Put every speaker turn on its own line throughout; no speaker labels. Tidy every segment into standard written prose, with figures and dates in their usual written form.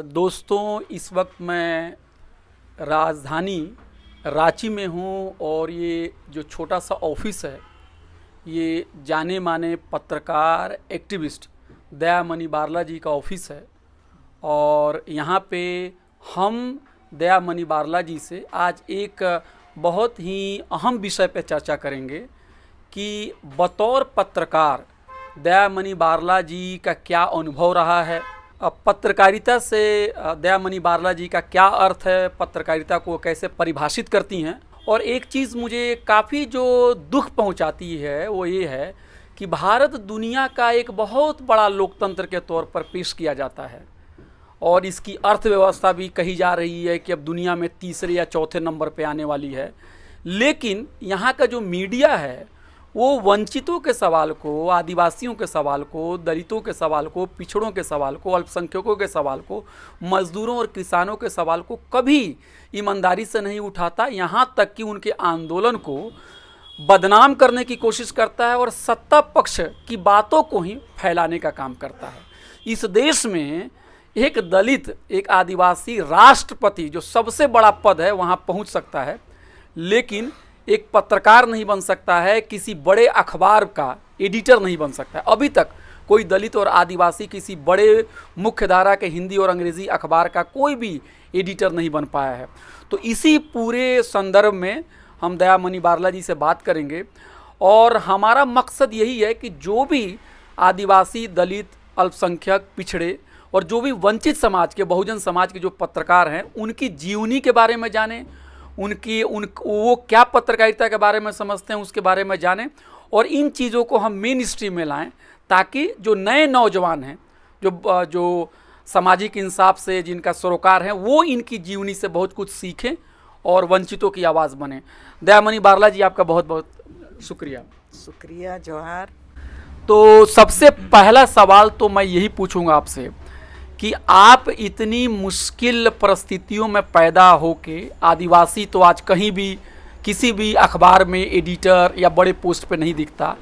दोस्तों, इस वक्त मैं राजधानी रांची में हूँ और ये जो छोटा सा ऑफिस है, ये जाने माने पत्रकार एक्टिविस्ट दयामणि बारला जी का ऑफिस है। और यहाँ पे हम दयामणि बारला जी से आज एक बहुत ही अहम विषय पे चर्चा करेंगे कि बतौर पत्रकार दयामणि बारला जी का क्या अनुभव रहा है, पत्रकारिता से दयामणि बारला जी का क्या अर्थ है, पत्रकारिता को कैसे परिभाषित करती हैं। और एक चीज़ मुझे काफ़ी जो दुख पहुंचाती है वो ये है कि भारत दुनिया का एक बहुत बड़ा लोकतंत्र के तौर पर पेश किया जाता है और इसकी अर्थव्यवस्था भी कही जा रही है कि अब दुनिया में तीसरे या चौथे नंबर पे आने वाली है। लेकिन यहाँ का जो मीडिया है वो वंचितों के सवाल को, आदिवासियों के सवाल को, दलितों के सवाल को, पिछड़ों के सवाल को, अल्पसंख्यकों के सवाल को, मजदूरों और किसानों के सवाल को कभी ईमानदारी से नहीं उठाता। यहाँ तक कि उनके आंदोलन को बदनाम करने की कोशिश करता है और सत्ता पक्ष की बातों को ही फैलाने का काम करता है। इस देश में एक दलित, एक आदिवासी राष्ट्रपति जो सबसे बड़ा पद है वहाँ पहुँच सकता है, लेकिन एक पत्रकार नहीं बन सकता है, किसी बड़े अखबार का एडिटर नहीं बन सकता है। अभी तक कोई दलित और आदिवासी किसी बड़े मुख्यधारा के हिंदी और अंग्रेज़ी अखबार का कोई भी एडिटर नहीं बन पाया है। तो इसी पूरे संदर्भ में हम दयामणि बारला जी से बात करेंगे और हमारा मकसद यही है कि जो भी आदिवासी, दलित, अल्पसंख्यक, पिछड़े और जो भी वंचित समाज के, बहुजन समाज के जो पत्रकार हैं उनकी जीवनी के बारे में जानें, वो क्या पत्रकारिता के बारे में समझते हैं उसके बारे में जानें और इन चीज़ों को हम मेन स्ट्रीम में लाएं ताकि जो नए नौजवान हैं, जो सामाजिक इंसाफ से जिनका सरोकार है, वो इनकी जीवनी से बहुत कुछ सीखें और वंचितों की आवाज़ बने। दयामणि बारला जी, आपका बहुत बहुत शुक्रिया।
जोहार।
तो सबसे पहला सवाल तो मैं यही पूछूंगा आपसे कि आप इतनी मुश्किल परिस्थितियों में पैदा होके, आदिवासी तो आज कहीं भी किसी भी अखबार में एडिटर या बड़े पोस्ट पे नहीं दिखता,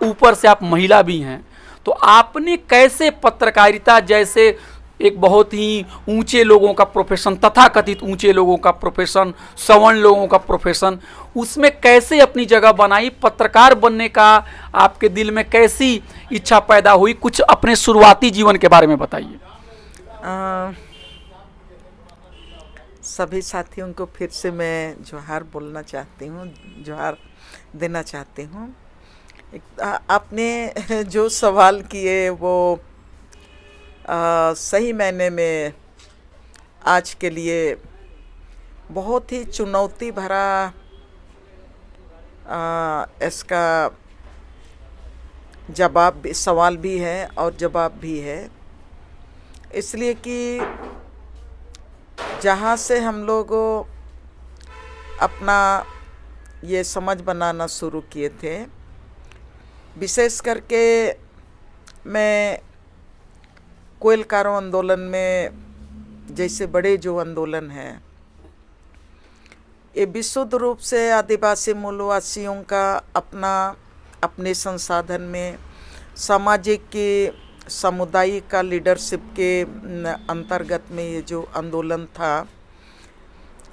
ऊपर से आप महिला भी हैं, तो आपने कैसे पत्रकारिता जैसे एक बहुत ही ऊंचे लोगों का प्रोफेशन, तथाकथित ऊंचे लोगों का प्रोफेशन, सवर्ण लोगों का प्रोफेशन, उसमें कैसे अपनी जगह बनाई? पत्रकार बनने का आपके दिल में कैसी इच्छा पैदा हुई? कुछ अपने शुरुआती जीवन के बारे में बताइए।
सभी साथियों को फिर से मैं जोहार बोलना चाहती हूँ, जोहार देना चाहती हूँ। आपने जो सवाल किए वो सही मायने में आज के लिए बहुत ही चुनौती भरा इसका जवाब भी, सवाल भी है और जवाब भी है। इसलिए कि जहाँ से हम लोग अपना ये समझ बनाना शुरू किए थे, विशेष करके मैं कोयलकारों आंदोलन में, जैसे बड़े जो आंदोलन हैं, ये विशुद्ध रूप से आदिवासी मूलवासियों का अपने संसाधन में सामाजिक की सामुदायिक का लीडरशिप के अंतर्गत में ये जो आंदोलन था,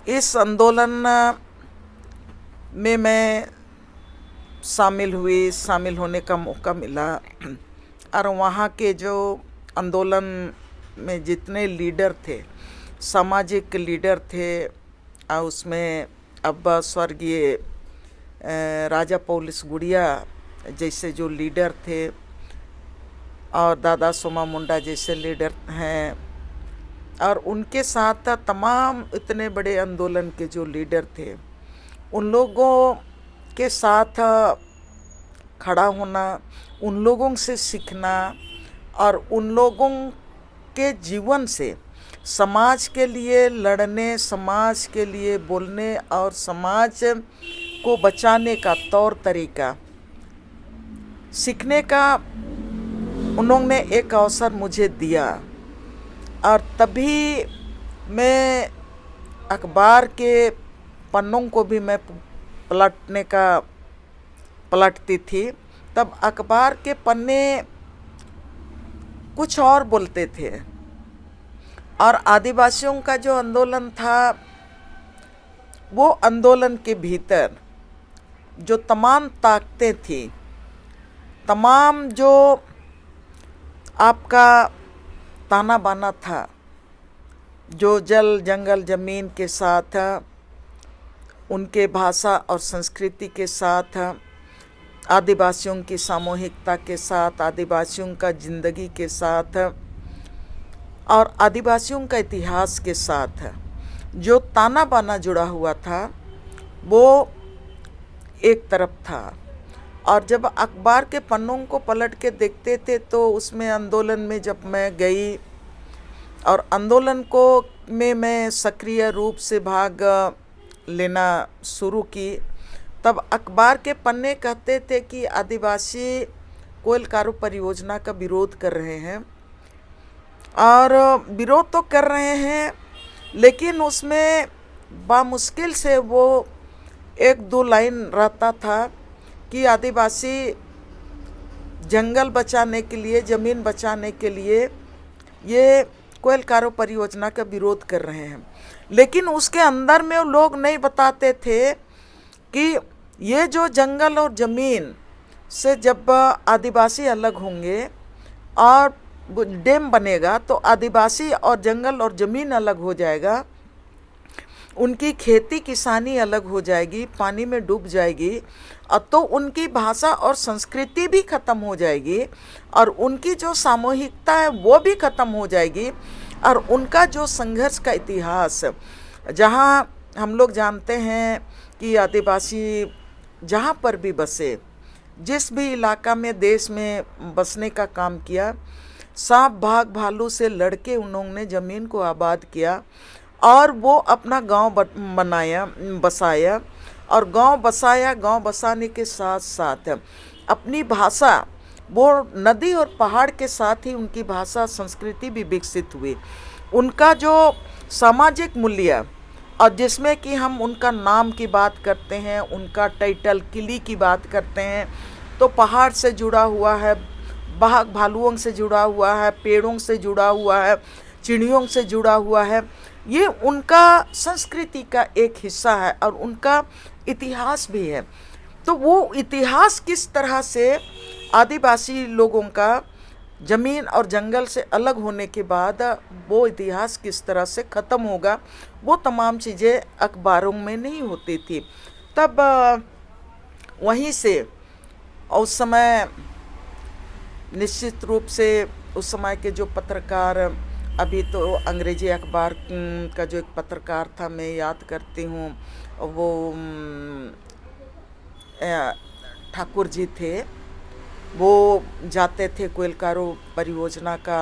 इस आंदोलन में मैं शामिल होने का मौका मिला और वहाँ के जो आंदोलन में जितने लीडर थे, सामाजिक लीडर थे, और उसमें अब स्वर्गीय राजा पौलिस गुड़िया जैसे जो लीडर थे और दादा सोमा मुंडा जैसे लीडर हैं, और उनके साथ तमाम इतने बड़े आंदोलन के जो लीडर थे, उन लोगों के साथ खड़ा होना, उन लोगों से सीखना और उन लोगों के जीवन से समाज के लिए लड़ने, समाज के लिए बोलने और समाज को बचाने का तौर तरीका सीखने का उन्होंने एक अवसर मुझे दिया। और तभी मैं अखबार के पन्नों को भी मैं पलटती थी। तब अखबार के पन्ने कुछ और बोलते थे और आदिवासियों का जो आंदोलन था, वो आंदोलन के भीतर जो तमाम ताकतें थी, तमाम जो आपका ताना बाना था, जो जल जंगल ज़मीन के साथ, उनके भाषा और संस्कृति के साथ, आदिवासियों की सामूहिकता के साथ, आदिवासियों का ज़िंदगी के साथ और आदिवासियों का इतिहास के साथ जो ताना बाना जुड़ा हुआ था, वो एक तरफ था। और जब अखबार के पन्नों को पलट के देखते थे तो उसमें आंदोलन में जब मैं गई और आंदोलन को में मैं सक्रिय रूप से भाग लेना शुरू की, तब अखबार के पन्ने कहते थे कि आदिवासी कोयल कारो परियोजना का विरोध कर रहे हैं। और विरोध तो कर रहे हैं, लेकिन उसमें बामुश्किल से वो एक दो लाइन रहता था कि आदिवासी जंगल बचाने के लिए, ज़मीन बचाने के लिए ये कोयल कारो परियोजना का विरोध कर रहे हैं। लेकिन उसके अंदर में वो लोग नहीं बताते थे कि ये जो जंगल और ज़मीन से जब आदिवासी अलग होंगे और डैम बनेगा तो आदिवासी और जंगल और ज़मीन अलग हो जाएगा, उनकी खेती किसानी अलग हो जाएगी, पानी में डूब जाएगी, और तो उनकी भाषा और संस्कृति भी ख़त्म हो जाएगी और उनकी जो सामूहिकता है वो भी ख़त्म हो जाएगी। और उनका जो संघर्ष का इतिहास, जहाँ हम लोग जानते हैं कि आदिवासी जहाँ पर भी बसे, जिस भी इलाका में देश में बसने का काम किया, सांप भाग भालू से लड़के उन्होंने ज़मीन को आबाद किया और वो अपना गांव बनाया, बसाया। और गांव बसाया, गांव बसाने के साथ साथ अपनी भाषा, वो नदी और पहाड़ के साथ ही उनकी भाषा संस्कृति भी विकसित हुई। उनका जो सामाजिक मूल्य, और जिसमें कि हम उनका नाम की बात करते हैं, उनका टाइटल किली की बात करते हैं, तो पहाड़ से जुड़ा हुआ है, बाघ भालुओं से जुड़ा हुआ है, पेड़ों से जुड़ा हुआ है, चिड़ियों से जुड़ा हुआ है। ये उनका संस्कृति का एक हिस्सा है और उनका इतिहास भी है। तो वो इतिहास किस तरह से आदिवासी लोगों का ज़मीन और जंगल से अलग होने के बाद वो इतिहास किस तरह से ख़त्म होगा, वो तमाम चीज़ें अखबारों में नहीं होती थी। तब वहीं से उस समय निश्चित रूप से उस समय के जो पत्रकार, अभी तो अंग्रेजी अखबार का जो एक पत्रकार था, मैं याद करती हूँ, वो ठाकुर जी थे। वो जाते थे कोयल कारो परियोजना का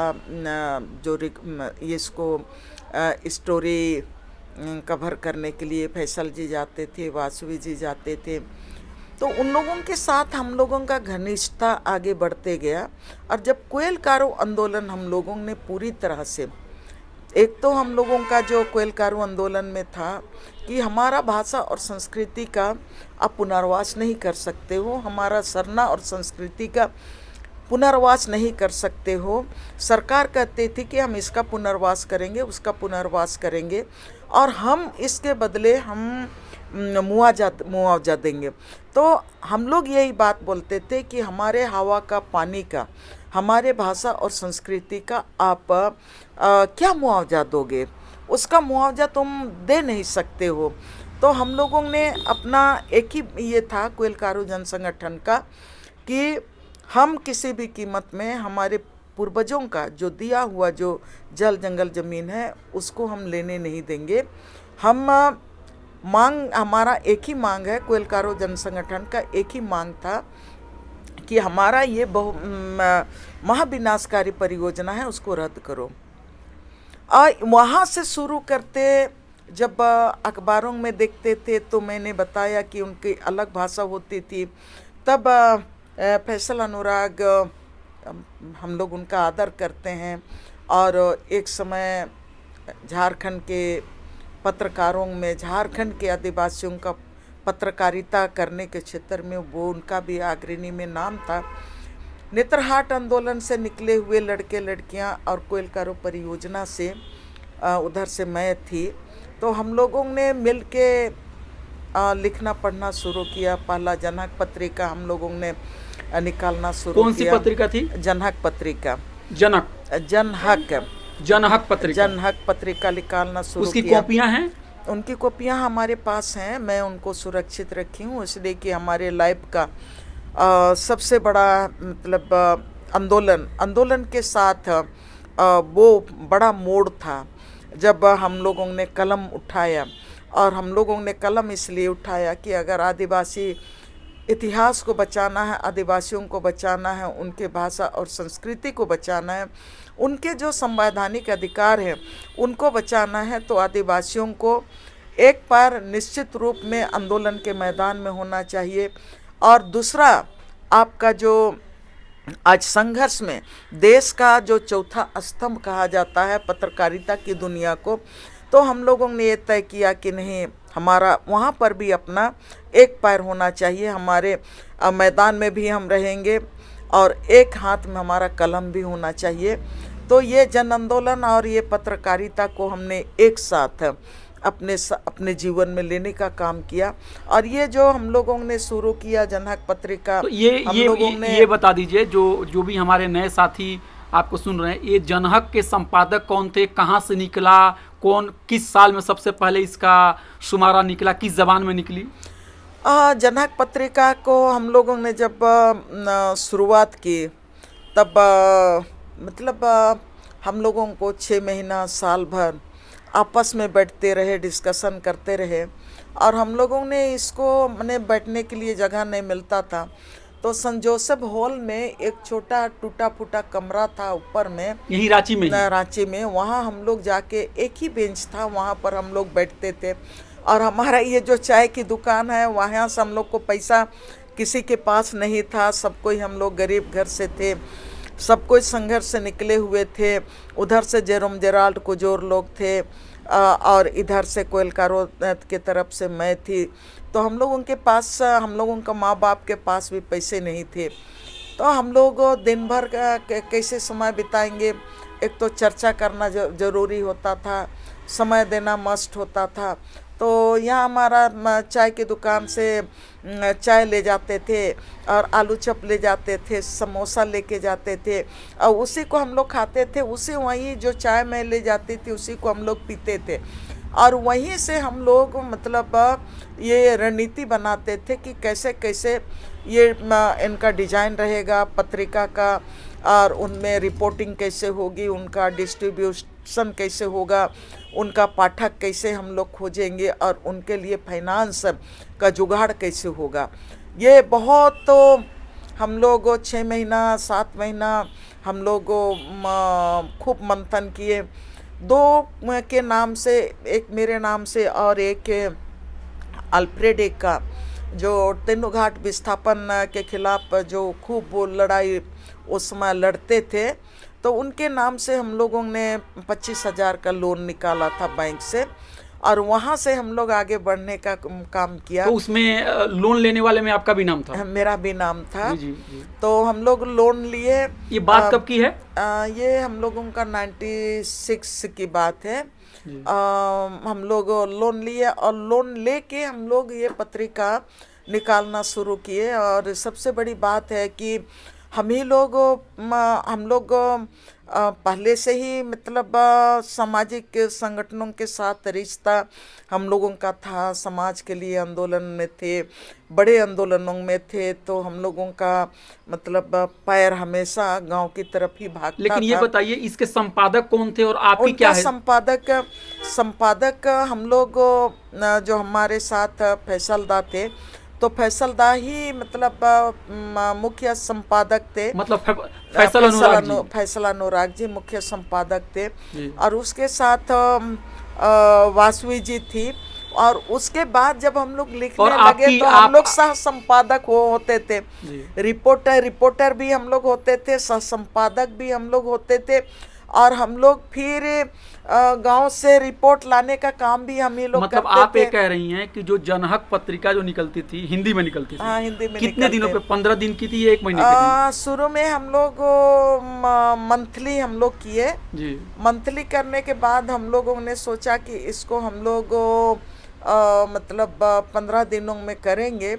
जो ये इसको स्टोरी कवर करने के लिए फैसल जी जाते थे, वासुवी जी जाते थे। तो उन लोगों के साथ हम लोगों का घनिष्ठता आगे बढ़ते गया। और जब कोयल कारो आंदोलन हम लोगों ने पूरी तरह से, एक तो हम लोगों का जो कोयल कारो आंदोलन में था कि हमारा भाषा और संस्कृति का आप पुनर्वास नहीं कर सकते हो, हमारा सरना और संस्कृति का पुनर्वास नहीं कर सकते हो। सरकार कहती थी कि हम इसका पुनर्वास करेंगे, उसका पुनर्वास करेंगे और हम इसके बदले हम मुआवजा देंगे। तो हम लोग यही बात बोलते थे कि हमारे हवा का, पानी का, हमारे भाषा और संस्कृति का आप क्या मुआवजा दोगे, उसका मुआवजा तुम दे नहीं सकते हो। तो हम लोगों ने अपना एक ही ये था कोयल कारो जन संगठन का कि हम किसी भी कीमत में हमारे पूर्वजों का जो दिया हुआ जो जल जंगल ज़मीन है उसको हम लेने नहीं देंगे। हम हमारा एक ही मांग है, कोयल कारो जन संगठन का एक ही मांग था कि हमारा ये महाविनाशकारी परियोजना है, उसको रद्द करो। और वहाँ से शुरू करते, जब अखबारों में देखते थे तो मैंने बताया कि उनकी अलग भाषा होती थी। तब फैसल अनुराग, हम लोग उनका आदर करते हैं, और एक समय झारखंड के पत्रकारों में, झारखंड के आदिवासियों का पत्रकारिता करने के क्षेत्र में वो उनका भी अग्रणी में नाम था। नेत्रहाट आंदोलन से निकले हुए लड़के लड़कियां और कोयल कारो परियोजना से उधर से मैं थी। तो हम लोगों ने मिल के लिखना पढ़ना शुरू किया। पहला जनक पत्रिका हम लोगों ने निकालना शुरू किया।
कौन सी पत्रिका थी?
जनक पत्रिका।
जनक,
जनहक,
जनहक पत्रिका।
जनहक पत्रिका निकालना शुरू
उसकी
किया।
कॉपियां हैं?
उनकी कॉपियां हमारे पास हैं, मैं उनको सुरक्षित रखी हूँ, इसलिए कि हमारे लाइफ का सबसे बड़ा मतलब आंदोलन के साथ वो बड़ा मोड़ था जब हम लोगों ने कलम उठाया। और हम लोगों ने कलम इसलिए उठाया कि अगर आदिवासी इतिहास को बचाना है, आदिवासियों को बचाना है, उनके भाषा और संस्कृति को बचाना है, उनके जो संवैधानिक अधिकार हैं उनको बचाना है, तो आदिवासियों को एक बार निश्चित रूप में आंदोलन के मैदान में होना चाहिए। और दूसरा, आपका जो आज संघर्ष में देश का जो चौथा स्तंभ कहा जाता है पत्रकारिता की दुनिया को, तो हम लोगों ने ये तय किया कि नहीं, हमारा वहाँ पर भी अपना एक पैर होना चाहिए, हमारे मैदान में भी हम रहेंगे और एक हाथ में हमारा कलम भी होना चाहिए। तो ये जन आंदोलन और ये पत्रकारिता को हमने एक साथ अपने जीवन में लेने का काम किया। और ये जो हम लोगों ने शुरू किया जनहक पत्रिका,
तो ये बता दीजिए, जो भी हमारे नए साथी आपको सुन रहे हैं, ये जनहक के संपादक कौन थे, कहाँ से निकला, कौन किस साल में सबसे पहले इसका शुमारा निकला, किस जबान में निकली?
जनहक पत्रिका को हम लोगों ने जब शुरुआत की तब मतलब हम लोगों को 6 महीना साल भर आपस में बैठते रहे, डिस्कशन करते रहे। और हम लोगों ने इसको मैंने बैठने के लिए जगह नहीं मिलता था, तो सेंट जोसेफ हॉल में एक छोटा टूटा फूटा कमरा था ऊपर में,
यही रांची में?
रांची में। वहाँ हम लोग जाके, एक ही बेंच था, वहाँ पर हम लोग बैठते थे। और हमारा ये जो चाय की दुकान है, वहाँ से हम लोग को पैसा किसी के पास नहीं था, सब कोई हम लोग गरीब घर से थे, सब कोई संघर्ष से निकले हुए थे। उधर से जेरोम जेराल्ड कुजोर लोग थे और इधर से कोयल कारो के तरफ से मैं थी। तो हम लोगों के पास, हम लोगों का माँ बाप के पास भी पैसे नहीं थे, तो हम लोग दिन भर कैसे समय बिताएंगे। एक तो चर्चा करना जरूरी होता था, समय देना मस्ट होता था। तो यहाँ हमारा चाय की दुकान से चाय ले जाते थे और आलू चप ले जाते थे, समोसा लेके जाते थे और उसी को हम लोग खाते थे। उसी वहीं जो चाय मैं ले जाती थी उसी को हम लोग पीते थे। और वहीं से हम लोग मतलब ये रणनीति बनाते थे कि कैसे कैसे ये इनका डिजाइन रहेगा पत्रिका का, और उनमें रिपोर्टिंग कैसे होगी, उनका डिस्ट्रीब्यूशन कैसे होगा, उनका पाठक कैसे हम लोग खोजेंगे और उनके लिए फाइनेंस का जुगाड़ कैसे होगा। ये बहुत तो हम लोग 6 महीना 7 महीना हम लोग खूब मंथन किए। 2 के नाम से, एक मेरे नाम से और एक अल्फ्रेड एक का, जो तेनू घाट विस्थापन के खिलाफ जो खूब वो लड़ाई उस समय लड़ते थे, तो उनके नाम से हम लोगों ने 25,000 का लोन निकाला था बैंक से और वहाँ से हम लोग आगे बढ़ने का काम किया।
तो उसमें लोन लेने वाले में आपका भी नाम था?
मेरा भी नाम था।
जी, जी।
तो हम लोग लोन लिए।
ये बात कब की है?
ये हम लोगों का 96 की बात है। हम लोग लोन लिए और लोन लेके हम लोग ये पत्रिका निकालना शुरू किए। और सबसे बड़ी बात है कि हम लोग पहले से ही मतलब सामाजिक संगठनों के साथ रिश्ता हम लोगों का था, समाज के लिए आंदोलन में थे, बड़े आंदोलनों में थे, तो हम लोगों का मतलब पैर हमेशा गांव की तरफ ही भागता था।
लेकिन ये बताइए, इसके संपादक कौन थे और आपकी क्या है?
संपादक हम लोग जो हमारे साथ फैसलदा थे, तो फैसलदा ही मतलब मुख्य संपादक थे।
मतलब
फैसल अनुराग जी मुख्य संपादक थे और उसके साथ वासवी जी थी। और उसके बाद जब हम लोग लिखने लगे तो हम लोग सह संपादक होते थे, रिपोर्टर भी हम लोग होते थे, सह संपादक भी हम लोग होते थे। और हम लोग फिर गांव से रिपोर्ट लाने का काम भी हम ही लोग
मतलब
करते
आप
थे।
ये कह रही हैं कि जो जनहक पत्रिका जो निकलती थी, हिंदी में निकलती थी,
हाँ, हिंदी में
कितने दिनों पे? 15 दिन की थी या 1 महीने की थी?
शुरू में हम लोग मंथली हम लोग किए।
जी।
मंथली करने के बाद हम लोगों ने सोचा कि इसको हम लोग मतलब 15 दिनों में करेंगे,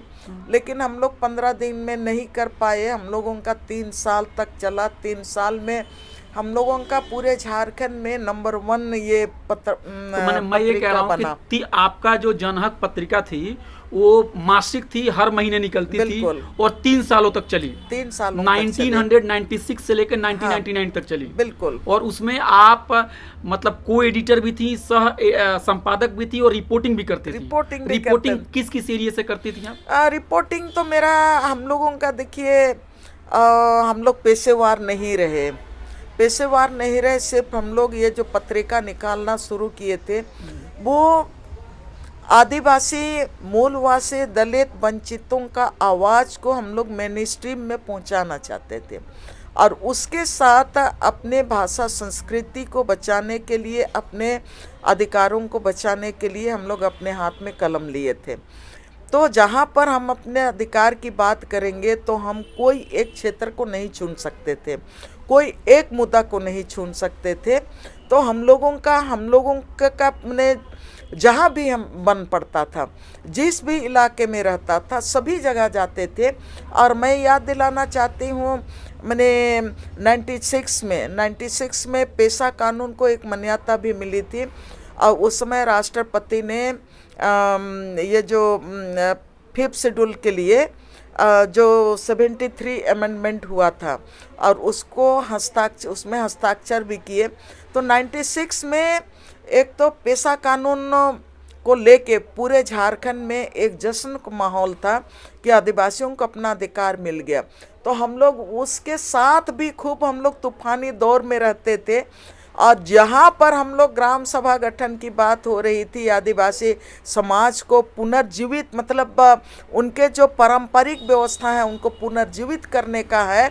लेकिन हम लोग 15 दिन में नहीं कर पाए। हम लोगों का 3 साल तक चला। 3 साल में हम लोगों का पूरे झारखंड में नंबर 1 ये
तो मैं ये कह रहा हूँ कि आपका जो जनहक पत्रिका थी वो मासिक थी, हर महीने निकलती थी और 3 सालों तक चली।
3 सालों
1996 से लेकर 1999 तक चली।
बिल्कुल।
और उसमें आप मतलब को एडिटर भी थी, सह संपादक भी थी और रिपोर्टिंग भी करती थी। रिपोर्टिंग किस किस एरिया से करती थी आप?
रिपोर्टिंग तो मेरा हम लोगों का देखिए, हम लोग पेशेवार नहीं रहे। सिर्फ हम लोग ये जो पत्रिका निकालना शुरू किए थे वो आदिवासी, मूलवासी, दलित, वंचितों का आवाज़ को हम लोग मेन स्ट्रीम में पहुंचाना चाहते थे, और उसके साथ अपने भाषा संस्कृति को बचाने के लिए, अपने अधिकारों को बचाने के लिए हम लोग अपने हाथ में कलम लिए थे। तो जहाँ पर हम अपने अधिकार की बात करेंगे तो हम कोई एक क्षेत्र को नहीं चुन सकते थे, कोई एक मुद्दा को नहीं चुन सकते थे। तो हम लोगों का अपने जहाँ भी हम बन पड़ता था, जिस भी इलाके में रहता था, सभी जगह जाते थे। और मैं याद दिलाना चाहती हूँ, मैंने 96 में पेशा कानून को एक मान्यता भी मिली थी, और उस समय राष्ट्रपति ने ये जो 5th शेड्यूल के लिए जो 73 अमेंडमेंट हुआ था और उसको उसमें हस्ताक्षर भी किए। तो 96 में एक तो पेशा कानून को लेके पूरे झारखंड में एक जश्न का माहौल था कि आदिवासियों को अपना अधिकार मिल गया। तो हम लोग उसके साथ भी खूब हम लोग तूफानी दौर में रहते थे। और जहाँ पर हम लोग ग्राम सभा गठन की बात हो रही थी, आदिवासी समाज को पुनर्जीवित, मतलब उनके जो पारंपरिक व्यवस्था है उनको पुनर्जीवित करने का है,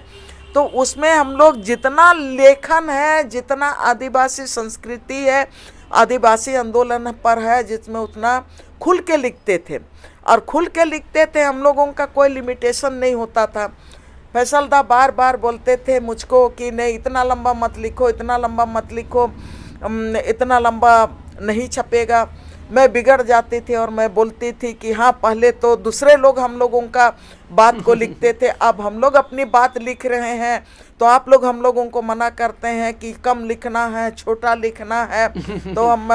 तो उसमें हम लोग जितना लेखन है, जितना आदिवासी संस्कृति है, आदिवासी आंदोलन पर है, जिसमें उतना खुल के लिखते थे। और खुल के लिखते थे, हम लोगों का कोई लिमिटेशन नहीं होता था। फैसलदा बार बार बोलते थे मुझको कि नहीं, इतना लंबा मत लिखो, इतना लंबा मत लिखो, इतना लंबा नहीं छपेगा। मैं बिगड़ जाती थी और मैं बोलती थी कि हाँ, पहले तो दूसरे लोग हम लोगों का बात को लिखते थे, अब हम लोग अपनी बात लिख रहे हैं, तो आप लोग हम लोगों को मना करते हैं कि कम लिखना है, छोटा लिखना है। तो हम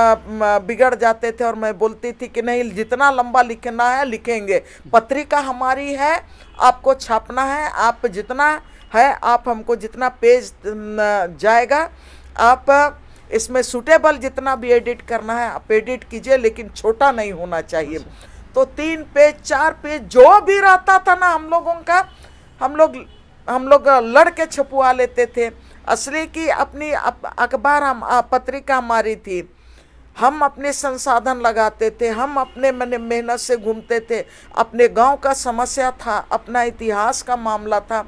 बिगड़ जाते थे और मैं बोलती थी कि नहीं, जितना लंबा लिखना है लिखेंगे, पत्रिका हमारी है, आपको छापना है, आप जितना है, आप हमको जितना पेज जाएगा, आप इसमें सूटेबल जितना भी एडिट करना है आप एडिट कीजिए, लेकिन छोटा नहीं होना चाहिए। तो 3 पेज 4 पेज जो भी रहता था ना हम लोगों का, हम लोग लड़ के छपवा लेते थे। असली की अपनी अखबार, हम पत्रिका हमारी थी, हम अपने संसाधन लगाते थे, हम अपने मेहनत से घूमते थे, अपने गांव का समस्या था, अपना इतिहास का मामला था।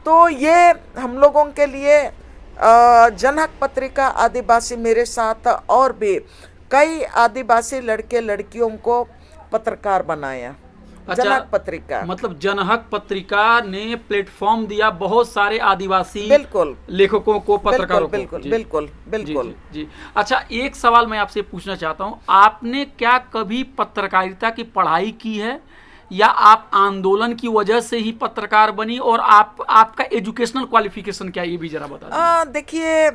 तो ये हम लोगों के लिए जनहक पत्रिका, आदिवासी, मेरे साथ और भी कई आदिवासी लड़के लड़कियों को पत्रकार बनाया।
अच्छा,
जनहक पत्रिका,
मतलब जनहक पत्रिका ने प्लेटफॉर्म दिया बहुत सारे आदिवासी
बिल्कुल
लेखकों को, पत्रकारों को।
बिल्कुल।
जी। अच्छा, एक सवाल मैं आपसे पूछना चाहता हूँ, आपने क्या कभी पत्रकारिता की पढ़ाई की है, या आप आंदोलन की वजह से ही पत्रकार बनी, और आपका एजुकेशनल क्वालिफिकेशन क्या है, ये भी जरा बता दीजिए।
देखिए,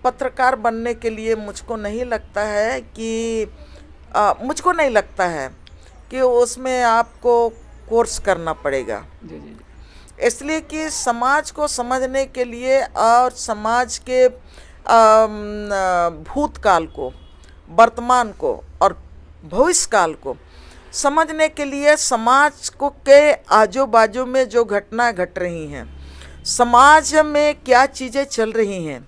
पत्रकार बनने के लिए मुझको नहीं लगता है कि उसमें आपको कोर्स करना पड़ेगा।
जी।
इसलिए कि समाज को समझने के लिए और समाज के भूतकाल को, वर्तमान को और भविष्य काल को समझने के लिए, समाज को के आजू बाजू में जो घटना घट रही हैं, समाज में क्या चीज़ें चल रही हैं,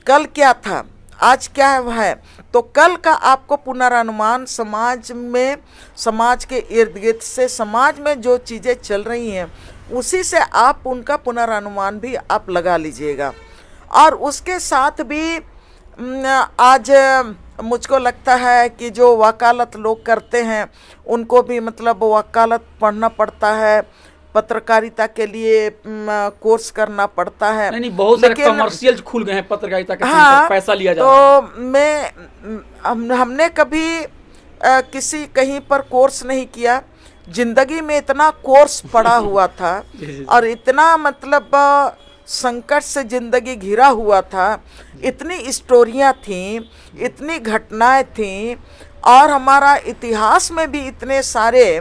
कल क्या था, आज क्या है, तो कल का आपको पुनरानुमान समाज में, समाज के इर्द गिर्द से, समाज में जो चीज़ें चल रही हैं उसी से आप उनका पुनरानुमान भी आप लगा लीजिएगा। और उसके साथ भी आज मुझको लगता है कि जो वकालत लोग करते हैं उनको भी मतलब वकालत पढ़ना पड़ता है, पत्रकारिता के लिए कोर्स करना पड़ता है।
नहीं बहुत सारे कमर्शियल खुल गए हैं पत्रकारिता के
हाँ,
पैसा लिया जा रहा है।
तो हमने कभी किसी कहीं पर कोर्स नहीं किया, जिंदगी में इतना कोर्स पड़ा हुआ था और इतना मतलब संकट से जिंदगी घिरा हुआ था, इतनी स्टोरियां थीं, इतनी घटनाएं थीं, और हमारा इतिहास में भी इतने सारे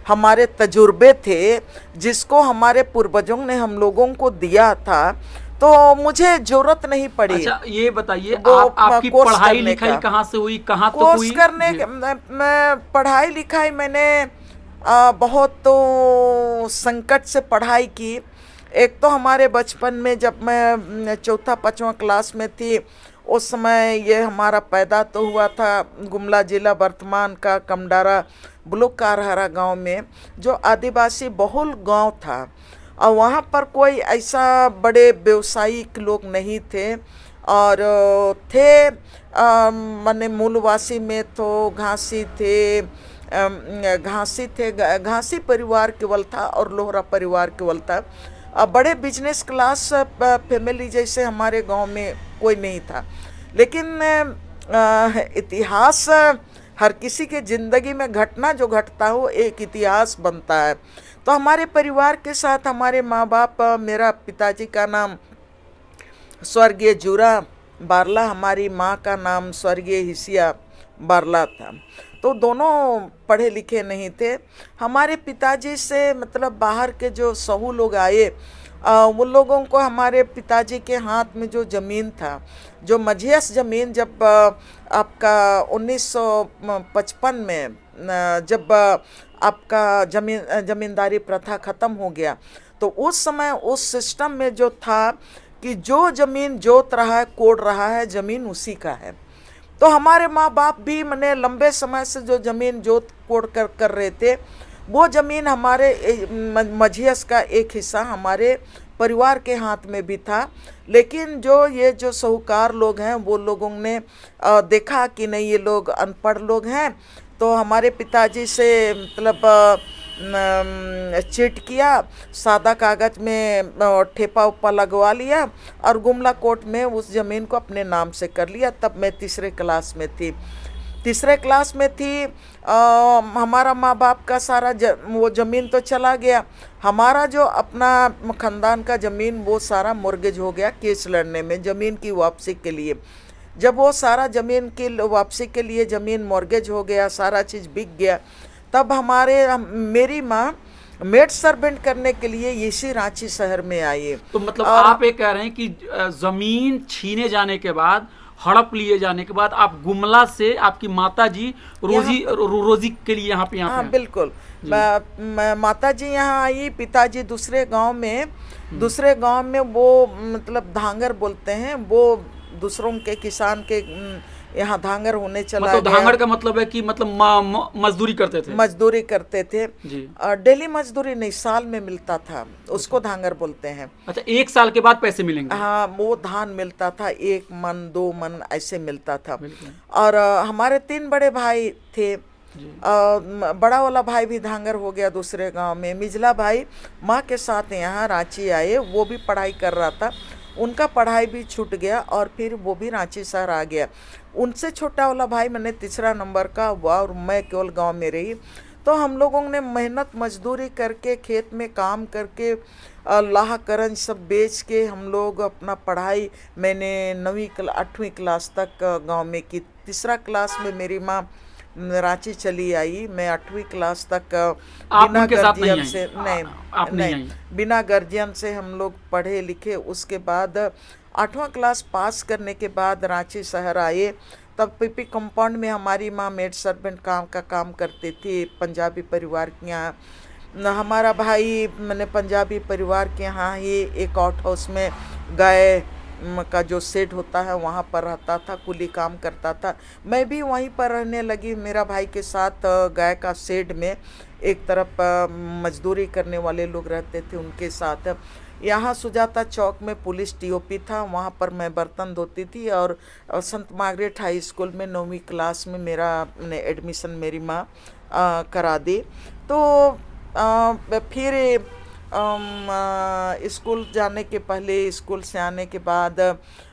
हमारे तजुर्बे थे जिसको हमारे पूर्वजों ने हम लोगों को दिया था, तो मुझे जरूरत नहीं पड़ी।
अच्छा ये बताइए, आपकी पढ़ाई लिखाई कहाँ से हुई, कहाँ तक हुई?
कोर्स करने पढ़ाई लिखाई मैंने बहुत तो संकट से पढ़ाई की। एक तो हमारे बचपन में जब मैं चौथा पाँचवा क्लास में थी, उस समय ये हमारा पैदा तो हुआ था गुमला जिला वर्तमान का कमडारा ब्लॉक कारहरा गांव में, जो आदिवासी बहुल गांव था, और वहाँ पर कोई ऐसा बड़े व्यवसायिक लोग नहीं थे, और थे माने मूलवासी में तो घासी थे, घासी परिवार केवल था और लोहरा परिवार केवल था। बड़े बिजनेस क्लास फैमिली जैसे हमारे गांव में कोई नहीं था। लेकिन इतिहास हर किसी के ज़िंदगी में घटना जो घटता हो एक इतिहास बनता है। तो हमारे परिवार के साथ हमारे माँ बाप, मेरा पिताजी का नाम स्वर्गीय जूरा बारला, हमारी माँ का नाम स्वर्गीय हिसिया बारला था। तो दोनों पढ़े लिखे नहीं थे। हमारे पिताजी से मतलब बाहर के जो सहू लोग आए, उन लोगों को हमारे पिताजी के हाथ में जो ज़मीन था, जो मझियस ज़मीन, जब आपका 1955 में जब आपका ज़मींदारी प्रथा ख़त्म हो गया, तो उस समय उस सिस्टम में जो था कि जो ज़मीन जोत रहा है, कोड़ रहा है, ज़मीन उसी का है। तो हमारे माँ बाप भी मैंने लंबे समय से जो ज़मीन जोत कोड़ कर रहे थे, वो ज़मीन हमारे मझियस का एक हिस्सा हमारे परिवार के हाथ में भी था। लेकिन जो साहूकार लोग हैं, वो लोगों ने देखा कि नहीं ये लोग अनपढ़ लोग हैं, तो हमारे पिताजी से मतलब चिट किया, सादा कागज में ठेपा उपा लगवा लिया और गुमला कोर्ट में उस ज़मीन को अपने नाम से कर लिया। तब मैं तीसरे क्लास में थी। हमारा माँ बाप का सारा वो ज़मीन तो चला गया, हमारा जो अपना ख़ानदान का ज़मीन वो सारा मॉर्गेज हो गया केस लड़ने में ज़मीन की वापसी के लिए। जब वो सारा ज़मीन की वापसी के लिए ज़मीन मॉर्गेज हो गया, सारा चीज़ बिक गया, तब मेरी माँ मेड सर्वेंट करने के लिए इसी रांची शहर में आई।
तो मतलब आप ये कह रहे हैं कि ज़मीन छीने जाने के बाद, हड़प लिए जाने के बाद, आप गुमला से आपकी माता जी रोजी के लिए यहाँ पे
हाँ बिल्कुल, माता जी यहाँ आई, पिताजी दूसरे गांव में वो मतलब धांगर बोलते हैं, वो दूसरों के किसान के यहाँ धांगर होने चला
मतलब धांगर का मतलब है कि मतलब मजदूरी करते थे जी।
डेली मजदूरी नहीं, साल में मिलता था, उसको धांगर बोलते हैं।
अच्छा, 1 साल के बाद पैसे मिलेंगे?
हाँ, वो धान मिलता था, 1 मन 2 मन ऐसे मिलता था। और हमारे 3 बड़े भाई थे, बड़ा वाला भाई भी धांगर हो गया दूसरे गांव में। मिजला भाई माँ के साथ यहाँ रांची आए, वो भी पढ़ाई कर रहा था, उनका पढ़ाई भी छूट गया और फिर वो भी रांची शहर आ गया। उनसे छोटा वाला भाई मैंने तीसरा नंबर का हुआ और मैं केवल गांव में रही। तो हम लोगों ने मेहनत मजदूरी करके, खेत में काम करके, लाह करंज सब बेच के हम लोग अपना पढ़ाई, मैंने 8वीं क्लास तक गांव में की। तीसरा क्लास में मेरी माँ रांची चली आई। मैं 8वीं क्लास तक बिना गार्जियन से नहीं बिना गार्जियन से हम लोग पढ़े लिखे। उसके बाद 8वां क्लास पास करने के बाद रांची शहर आए। तब पीपी कंपाउंड में हमारी माँ मेड सर्वेंट का काम करती थी, पंजाबी परिवार के यहाँ। हमारा भाई मैंने पंजाबी परिवार के यहाँ ही एक आउट हाउस में गाय का जो शेड होता है वहाँ पर रहता था, कुली काम करता था। मैं भी वहीं पर रहने लगी मेरा भाई के साथ। गाय का शेड में एक तरफ मजदूरी करने वाले लोग रहते थे, उनके साथ। यहाँ सुजाता चौक में पुलिस टीओपी था, वहाँ पर मैं बर्तन धोती थी। और संत मार्गरेट हाई स्कूल में 9वीं क्लास में मेरा एडमिशन मेरी माँ करा दी। तो फिर स्कूल जाने के पहले, स्कूल से आने के बाद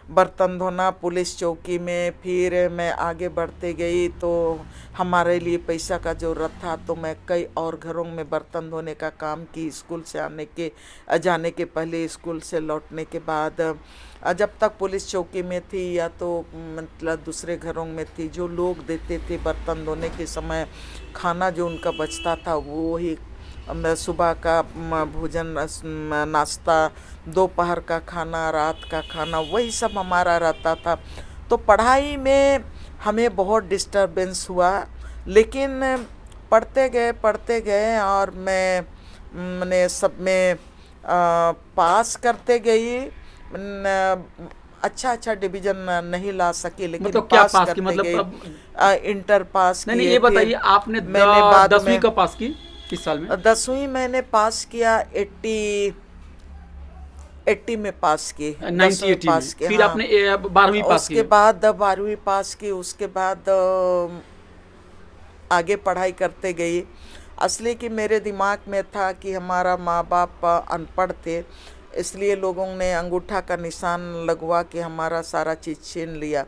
बर्तन धोना पुलिस चौकी में। फिर मैं आगे बढ़ते गई तो हमारे लिए पैसा का ज़रूरत था, तो मैं कई और घरों में बर्तन धोने का काम की, स्कूल से जाने के पहले, स्कूल से लौटने के बाद। जब तक पुलिस चौकी में थी या तो मतलब दूसरे घरों में थी, जो लोग देते थे बर्तन धोने के समय खाना जो उनका बचता था, वो ही सुबह का भोजन, नाश्ता, दोपहर का खाना, रात का खाना, वही सब हमारा रहता था। तो पढ़ाई में हमें बहुत डिस्टरबेंस हुआ, लेकिन पढ़ते गए और मैंने सब में पास करते गई। अच्छा डिवीजन नहीं ला सकी, लेकिन
मतलब क्या पास
करते
की, मतलब
गई। इंटर पास
नहीं, ये बताइए आपने
मैंने बाद
10वीं का पास की किस साल में?
10वीं मैंने पास किया 80 में पास की,
1980 में।
पास की।
फिर
हाँ।
आपने 12वीं पास की?
उसके बाद 12वीं पास की, उसके बाद आगे पढ़ाई करते गई। असली कि मेरे दिमाग में था कि हमारा माँ बाप अनपढ़ थे, इसलिए लोगों ने अंगूठा का निशान लगवा के हमारा सारा चीज़ छीन लिया।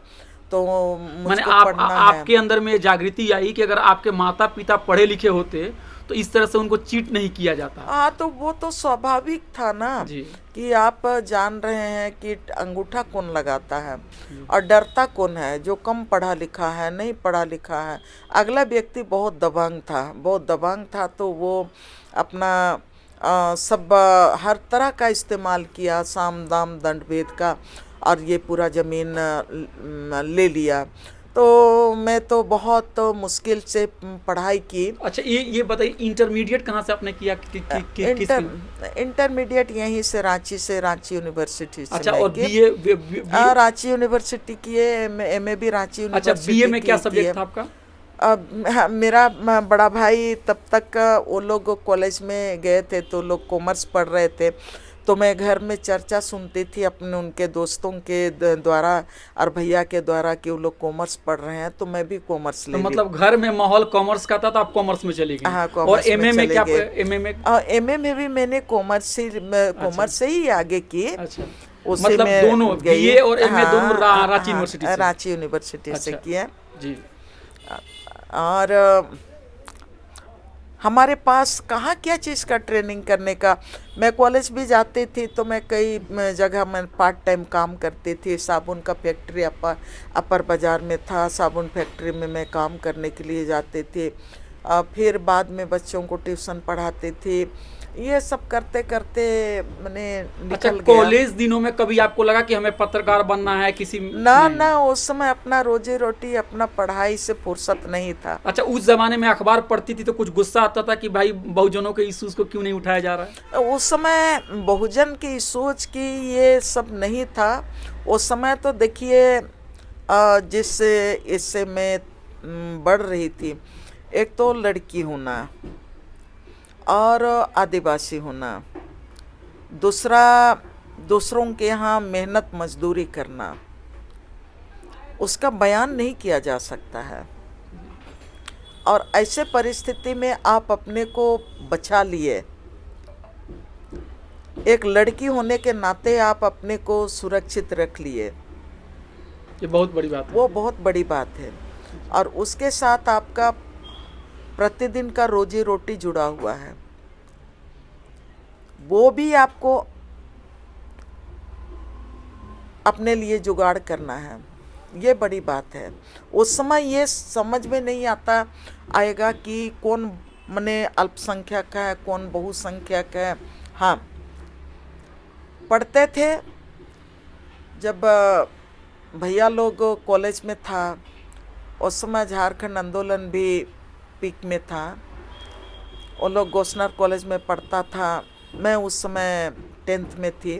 तो मुझको पढ़ना है।
आपके अंदर में जागृति आई कि अगर आपके माता पिता पढ़े लिखे होते तो इस तरह से उनको चीट नहीं किया जाता।
हाँ, तो वो तो स्वाभाविक था ना
जी।
कि आप जान रहे हैं कि अंगूठा कौन लगाता है और डरता कौन है, जो कम पढ़ा लिखा है, नहीं पढ़ा लिखा है। अगला व्यक्ति बहुत दबंग था, तो वो अपना सब हर तरह का इस्तेमाल किया, साम दाम दंड भेद का, और ये पूरा ज़मीन ले लिया। तो मैं तो बहुत मुश्किल से पढ़ाई की।
अच्छा, ये बताइए इंटरमीडिएट कहाँ से आपने किया?
इंटरमीडिएट यहीं से, रांची यूनिवर्सिटी से।
अच्छा, और बीए?
रांची यूनिवर्सिटी किए। एमए भी रांची यूनिवर्सिटी।
अच्छा, बीए में क्या सब्जेक्ट था आपका?
मेरा बड़ा भाई तब तक वो लोग कॉलेज में गए थे, तो लोग कॉमर्स पढ़ रहे थे। तो मैं घर में चर्चा सुनती थी अपने उनके दोस्तों के द्वारा और भैया के द्वारा कि वो लोग कॉमर्स पढ़ रहे हैं, तो मैं भी कॉमर्स ले ली।
मतलब घर में माहौल कॉमर्स का था, तो आप कॉमर्स में चली गई?
हाँ,
और एमए में क्या?
एमए में भी मैंने कॉमर्स से ही आगे की।
अच्छा,
उसी
मतलब
में
दोनों बीए और एमए दोनों रांची यूनिवर्सिटी से?
रांची यूनिवर्सिटी से किया
जी।
और हमारे पास कहाँ क्या चीज़ का ट्रेनिंग करने का। मैं कॉलेज भी जाती थी, तो मैं कई जगह मैं पार्ट टाइम काम करती थी। साबुन का फैक्ट्री अपर बाज़ार में था, साबुन फैक्ट्री में मैं काम करने के लिए जाती थी। फिर बाद में बच्चों को ट्यूशन पढ़ाती थी। ये सब करते करते मैंने निकल गया।
कॉलेज दिनों में कभी आपको लगा कि हमें पत्रकार बनना है किसी?
ना, उस समय अपना रोजी रोटी, अपना पढ़ाई से फुर्सत नहीं था।
अच्छा, उस जमाने में अखबार पढ़ती थी तो कुछ गुस्सा आता था कि भाई बहुजनों के इश्यूज को क्यों नहीं उठाया जा रहा है?
उस समय बहुजन की सोच की ये सब नहीं था। उस समय तो देखिए जिस इससे मैं बढ़ रही थी, एक तो लड़की होना और आदिवासी होना, दूसरा दूसरों के यहाँ मेहनत मजदूरी करना, उसका बयान नहीं किया जा सकता है। और ऐसे परिस्थिति में आप अपने को बचा लिए, एक लड़की होने के नाते आप अपने को सुरक्षित रख लिए,
ये बहुत बड़ी बात है।
वो बहुत बड़ी बात है। और उसके साथ आपका प्रतिदिन का रोजी रोटी जुड़ा हुआ है, वो भी आपको अपने लिए जुगाड़ करना है। ये बड़ी बात है। उस समय ये समझ में नहीं आएगा कि कौन मने अल्पसंख्यक है, कौन बहुसंख्यक है। हाँ, पढ़ते थे जब भैया लोग कॉलेज में था, उस समय झारखंड आंदोलन भी पीक में था। वो लोग गोस्नर कॉलेज में पढ़ता था, मैं उस समय 10th में थी।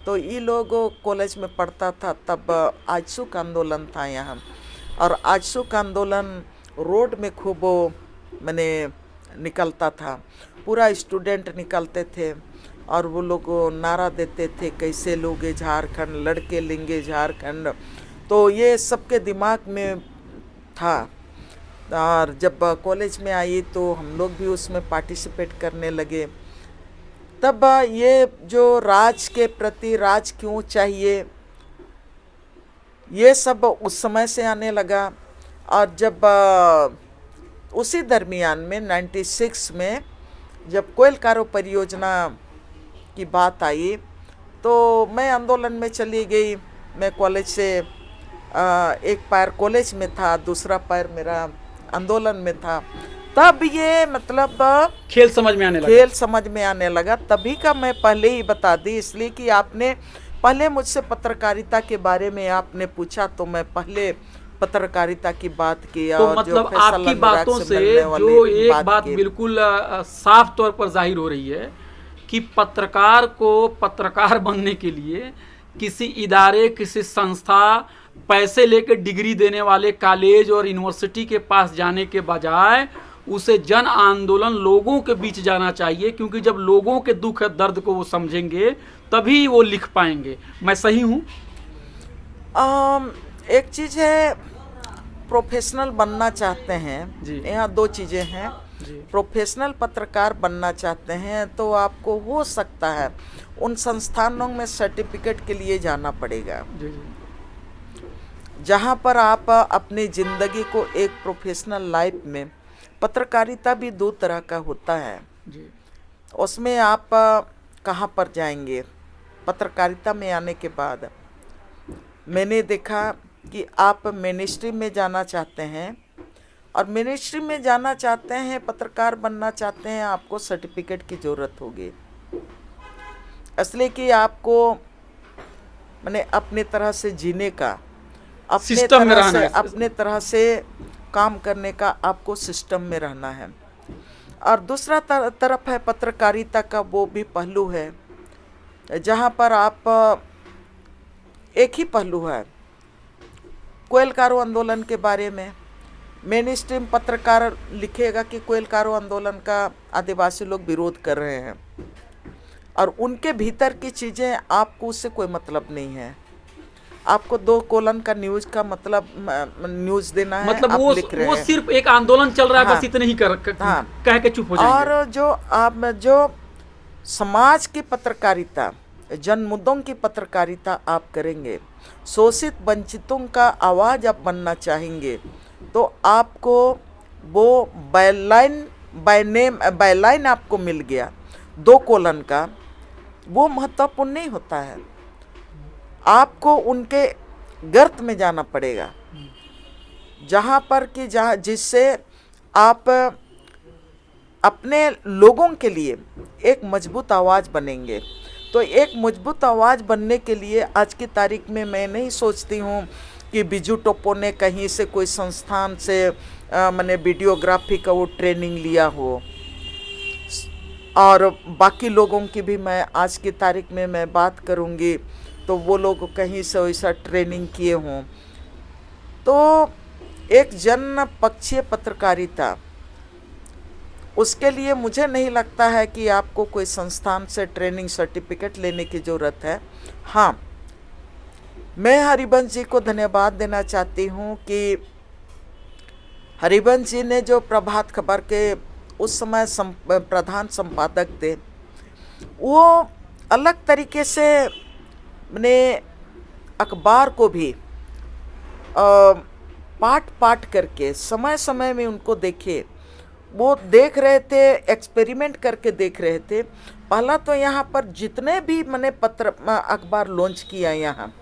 तो ये लोग कॉलेज में पढ़ता था, तब आजसूक आंदोलन था यहाँ, और आजसूक आंदोलन रोड में खूब मैंने निकलता था, पूरा स्टूडेंट निकलते थे और वो लोग नारा देते थे, कैसे लोगे झारखंड, लड़के लेंगे झारखंड। तो ये सबके दिमाग में था, और जब कॉलेज में आई तो हम लोग भी उसमें पार्टिसिपेट करने लगे। तब ये जो राज के प्रति, राज क्यों चाहिए, ये सब उस समय से आने लगा। और जब उसी दरमियान में 96 में जब कोयल कारो परियोजना की बात आई तो मैं आंदोलन में चली गई। मैं कॉलेज से एक पैर कॉलेज में था, दूसरा पैर मेरा आंदोलन में था। तब ये मतलब
खेल समझ में आने लगा। तभी का मैं पहले ही बता दी, इसलिए कि आपने पहले मुझसे पत्रकारिता के बारे में आपने पूछा, तो मैं पहले पत्रकारिता की बात की। तो
और
मतलब आपकी बातों से जो एक बात बिल्कुल साफ तौर पर जाहिर हो रही है कि पत्रकार को पत्रकार बनने के लिए किसी इदारे, किसी संस्था, पैसे लेकर डिग्री देने वाले कॉलेज और यूनिवर्सिटी के पास जाने के बजाय उसे जन आंदोलन, लोगों के बीच जाना चाहिए, क्योंकि जब लोगों के दुख दर्द को वो समझेंगे तभी वो लिख पाएंगे। मैं सही हूँ?
एक चीज़ है, प्रोफेशनल बनना चाहते हैं, यहाँ दो चीज़ें हैं। प्रोफेशनल पत्रकार बनना चाहते हैं तो आपको हो सकता है उन संस्थानों में सर्टिफिकेट के लिए जाना पड़ेगा, जहाँ पर आप अपनी ज़िंदगी को एक प्रोफेशनल लाइफ में, पत्रकारिता भी दो तरह का होता है, उसमें आप कहाँ पर जाएंगे। पत्रकारिता में आने के बाद मैंने देखा कि आप मिनिस्ट्री में जाना चाहते हैं, और मिनिस्ट्री में जाना चाहते हैं, पत्रकार बनना चाहते हैं, आपको सर्टिफिकेट की ज़रूरत होगी, इसलिए कि आपको मैंने अपने तरह से जीने का, अपने तरह से काम करने का आपको सिस्टम में रहना है। और दूसरा तरफ है पत्रकारिता का, वो भी पहलू है जहाँ पर आप, एक ही पहलू है कोयल कारो आंदोलन के बारे में। मेन स्ट्रीम पत्रकार लिखेगा कि कोयल कारो आंदोलन का आदिवासी लोग विरोध कर रहे हैं, और उनके भीतर की चीज़ें आपको उससे कोई मतलब नहीं है। आपको 2 कॉलम का न्यूज़ का मतलब न्यूज़ देना है,
मतलब
आप
वो
लिख रहे हैं।
सिर्फ एक आंदोलन चल रहा है, बस इतने ही कह के चुप हो जाएंगे।
और जो समाज की पत्रकारिता, जन मुद्दों की पत्रकारिता आप करेंगे, शोषित वंचितों का आवाज़ आप बनना चाहेंगे, तो आपको वो बायलाइन आपको मिल गया 2 कॉलम का, वो महत्वपूर्ण नहीं होता है। आपको उनके गर्त में जाना पड़ेगा, जहाँ पर कि जिससे आप अपने लोगों के लिए एक मजबूत आवाज़ बनेंगे। तो एक मजबूत आवाज़ बनने के लिए आज की तारीख में मैं नहीं सोचती हूँ कि बिजू टोपो ने कहीं से कोई संस्थान से मैंने वीडियोग्राफी का वो ट्रेनिंग लिया हो, और बाकी लोगों की भी मैं आज की तारीख में मैं बात करूँगी तो वो लोग कहीं से वैसा ट्रेनिंग किए हों। तो एक जन पक्षीय पत्रकारिता, उसके लिए मुझे नहीं लगता है कि आपको कोई संस्थान से ट्रेनिंग सर्टिफिकेट लेने की ज़रूरत है। हाँ, मैं हरिवंश जी को धन्यवाद देना चाहती हूँ कि हरिवंश जी ने जो प्रभात खबर के उस समय प्रधान संपादक थे, वो अलग तरीके से मैंने अखबार को भी पाठ करके समय समय में उनको देखे, वो देख रहे थे, एक्सपेरिमेंट करके देख रहे थे। पहला तो यहाँ पर जितने भी मैंने अखबार लॉन्च किया यहाँ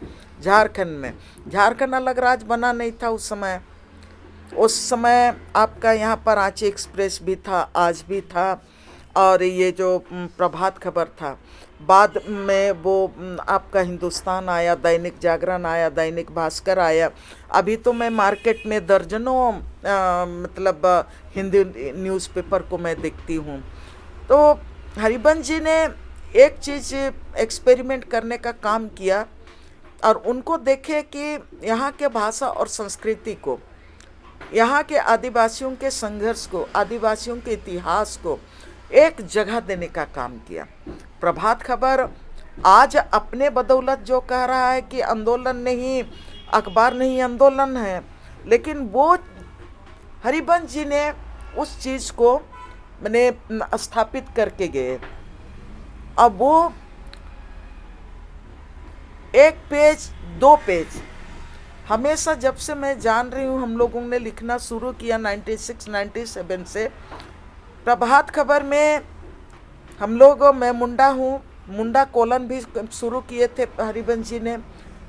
झारखंड में, झारखंड अलग राज्य बना नहीं था उस समय आपका यहाँ पर रांची एक्सप्रेस भी था, आज भी था, और ये जो प्रभात खबर था। बाद में वो आपका हिंदुस्तान आया, दैनिक जागरण आया, दैनिक भास्कर आया। अभी तो मैं मार्केट में दर्जनों मतलब हिंदी न्यूज़पेपर को मैं देखती हूँ। तो हरिवंश जी ने एक चीज़ एक्सपेरिमेंट करने का काम किया और उनको देखे कि यहाँ के भाषा और संस्कृति को, यहाँ के आदिवासियों के संघर्ष को, आदिवासियों के इतिहास को एक जगह देने का काम किया। प्रभात खबर आज अपने बदौलत जो कह रहा है कि आंदोलन नहीं, अखबार नहीं आंदोलन है, लेकिन वो हरिवंश जी ने उस चीज़ को मैंने स्थापित करके गए। अब वो एक पेज, 2 पेज, हमेशा जब से मैं जान रही हूँ हम लोगों ने लिखना शुरू किया 96-97 से, प्रभात खबर में हम लोग, मैं मुंडा हूँ, मुंडा कोलन भी शुरू किए थे हरिवंश जी ने,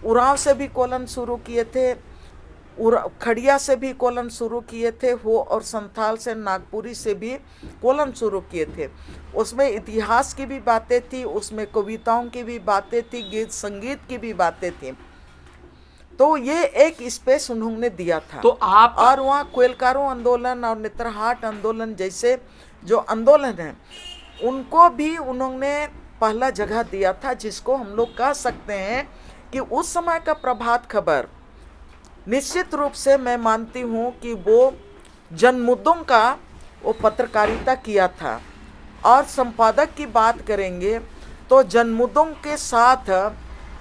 उरांव से भी कोलन शुरू किए थे, खड़िया से भी कोलन शुरू किए थे हो, और संथाल से, नागपुरी से भी कोलन शुरू किए थे। उसमें इतिहास की भी बातें थी, उसमें कविताओं की भी बातें थी, गीत संगीत की भी बातें थी। तो ये एक स्पेस उन्होंने दिया था।
तो आप,
और वहाँ कोयलकारो आंदोलन और नेत्रहाट आंदोलन जैसे जो आंदोलन हैं उनको भी उन्होंने पहला जगह दिया था, जिसको हम लोग कह सकते हैं कि उस समय का प्रभात खबर निश्चित रूप से मैं मानती हूँ कि वो जनमुद्दों का वो पत्रकारिता किया था। और संपादक की बात करेंगे तो जनमुद्दों के साथ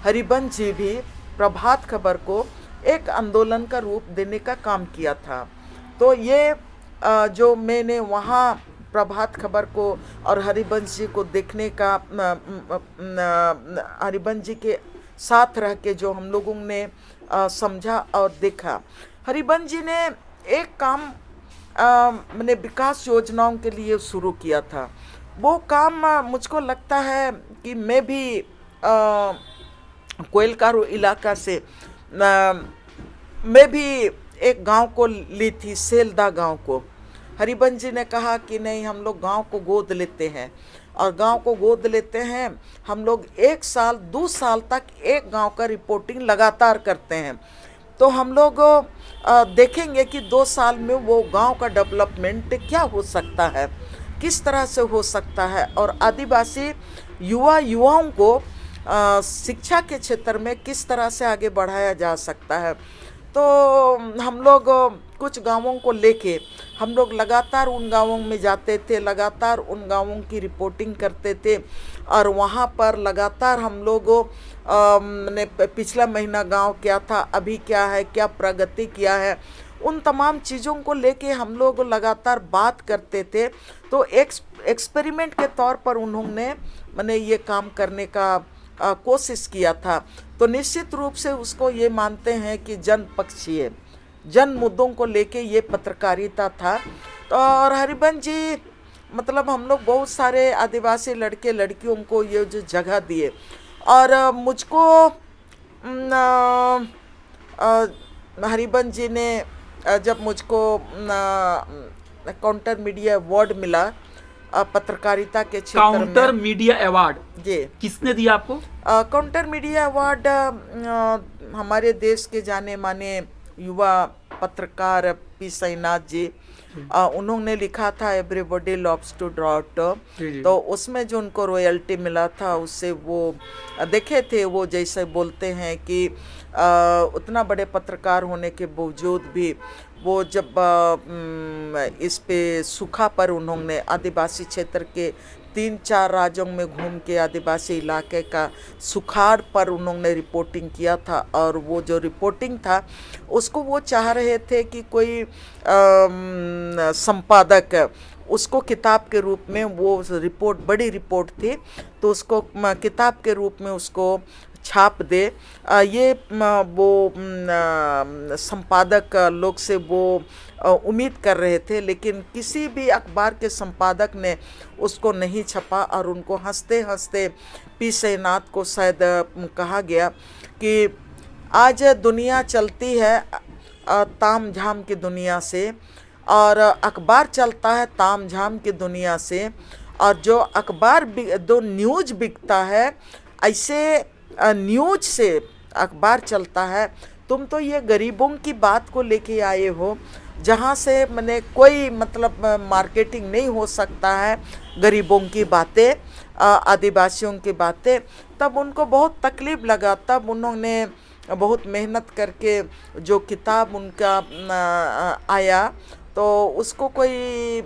हरिवंश जी भी प्रभात खबर को एक आंदोलन का रूप देने का काम किया था। तो ये जो मैंने वहाँ प्रभात खबर को और हरिवंश जी को देखने का, हरिवंश जी के साथ रह के जो हम लोगों ने समझा और देखा, हरिवंश जी ने एक काम मैंने विकास योजनाओं के लिए शुरू किया था। वो काम मुझको लगता है कि मैं भी कोयलकारो इलाका से मैं भी एक गांव को ली थी, सेलदा गांव को। हरिवंश जी ने कहा कि नहीं, हम लोग गांव को गोद लेते हैं, और गांव को गोद लेते हैं हम लोग 1 साल 2 साल तक एक गांव का रिपोर्टिंग लगातार करते हैं। तो हम लोग देखेंगे कि 2 साल में वो गांव का डेवलपमेंट क्या हो सकता है, किस तरह से हो सकता है, और आदिवासी युवाओं को शिक्षा के क्षेत्र में किस तरह से आगे बढ़ाया जा सकता है। तो हम लोग कुछ गांवों को लेके हम लोग लगातार उन गांवों में जाते थे, लगातार उन गांवों की रिपोर्टिंग करते थे, और वहाँ पर लगातार हम लोग ने पिछला महीना गांव क्या था, अभी क्या है, क्या प्रगति किया है, उन तमाम चीज़ों को लेके हम लोग लगातार बात करते थे। तो एक्सपेरिमेंट के तौर पर उन्होंने मैंने ये काम करने का कोशिश किया था। तो निश्चित रूप से उसको ये मानते हैं कि जनपक्षीय, जन मुद्दों को लेके ये पत्रकारिता था। तो और हरिवंश जी मतलब हम लोग बहुत सारे आदिवासी लड़के लड़कियों को ये जो जगह दिए, और मुझको हरिवंश जी ने जब मुझको काउंटर मीडिया अवार्ड मिला पत्रकारिता के क्षेत्र में।
काउंटर मीडिया अवार्ड
जी
किसने दिया आपको?
काउंटर मीडिया अवार्ड हमारे देश के जाने माने युवा पत्रकार पी साईनाथ जी, उन्होंने लिखा था एवरीबॉडी लव्स टू ड्रॉट। तो उसमें जो उनको रॉयल्टी मिला था उससे वो देखे थे, वो जैसे बोलते हैं कि उतना बड़े पत्रकार होने के बावजूद भी वो जब इस पे सूखा पर उन्होंने आदिवासी क्षेत्र के 3-4 राज्यों में घूम के आदिवासी इलाके का सुखाड़ पर उन्होंने रिपोर्टिंग किया था, और वो जो रिपोर्टिंग था उसको वो चाह रहे थे कि कोई संपादक उसको किताब के रूप में, वो रिपोर्ट बड़ी रिपोर्ट थी तो उसको किताब के रूप में उसको छाप दे। ये वो संपादक लोग से वो उम्मीद कर रहे थे, लेकिन किसी भी अखबार के संपादक ने उसको नहीं छपा, और उनको हंसते हंसते पी साईनाथ को शायद कहा गया कि आज दुनिया चलती है ताम झाम की दुनिया से, और अखबार चलता है ताम झाम की दुनिया से, और जो अखबार दो न्यूज़ बिकता है ऐसे न्यूज़ से अखबार चलता है। तुम तो ये गरीबों की बात को लेके आए हो, जहाँ से मैंने कोई मतलब मार्केटिंग नहीं हो सकता है गरीबों की बातें, आदिवासियों की बातें, तब उनको बहुत तकलीफ लगा। तब उन्होंने बहुत मेहनत करके जो किताब उनका आया, तो उसको कोई